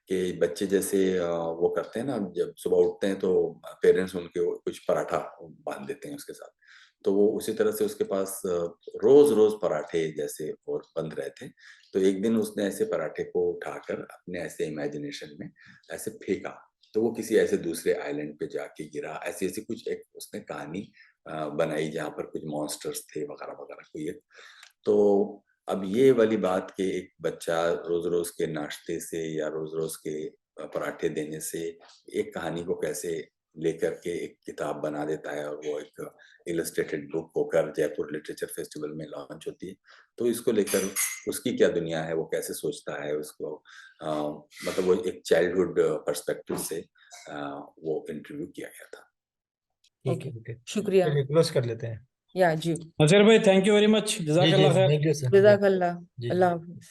कि बच्चे जैसे वो करते हैं ना, जब सुबह उठते हैं तो पेरेंट्स उनके कुछ पराठा बांध देते हैं उसके साथ, तो वो उसी तरह से उसके पास रोज पराठे जैसे और बंध रहे थे। तो एक दिन उसने ऐसे पराठे को उठाकर अपने ऐसे इमेजिनेशन में ऐसे फेंका, तो वो किसी ऐसे दूसरे आइलैंड पे जाके गिरा। ऐसी ऐसी कुछ एक उसने कहानी बनाई जहाँ पर कुछ मॉन्स्टर्स थे वगैरह वगैरह कोई एक। तो अब ये वाली बात कि एक बच्चा रोज के नाश्ते से या रोज के पराठे देने से एक कहानी को कैसे लेकर के एक किताब बना देता है, और वो एक इलस्ट्रेटेड बुक होकर जयपुर लिटरेचर फेस्टिवल में लॉन्च होती है, तो इसको लेकर उसकी क्या दुनिया है, वो कैसे सोचता है उसको, मतलब वो एक चाइल्डहुड पर्सपेक्टिव से वो इंटरव्यू किया गया था। Okay. ठीक है, शुक्रिया। चलिए क्लोज कर लेते हैं। या जी, अजहर भाई थैंक यू वेरी मच, जी जी जज़ाकल्लाह खैर। Thank you sir. जज़ाकल्लाह। जी। अल्लाह हाफिज।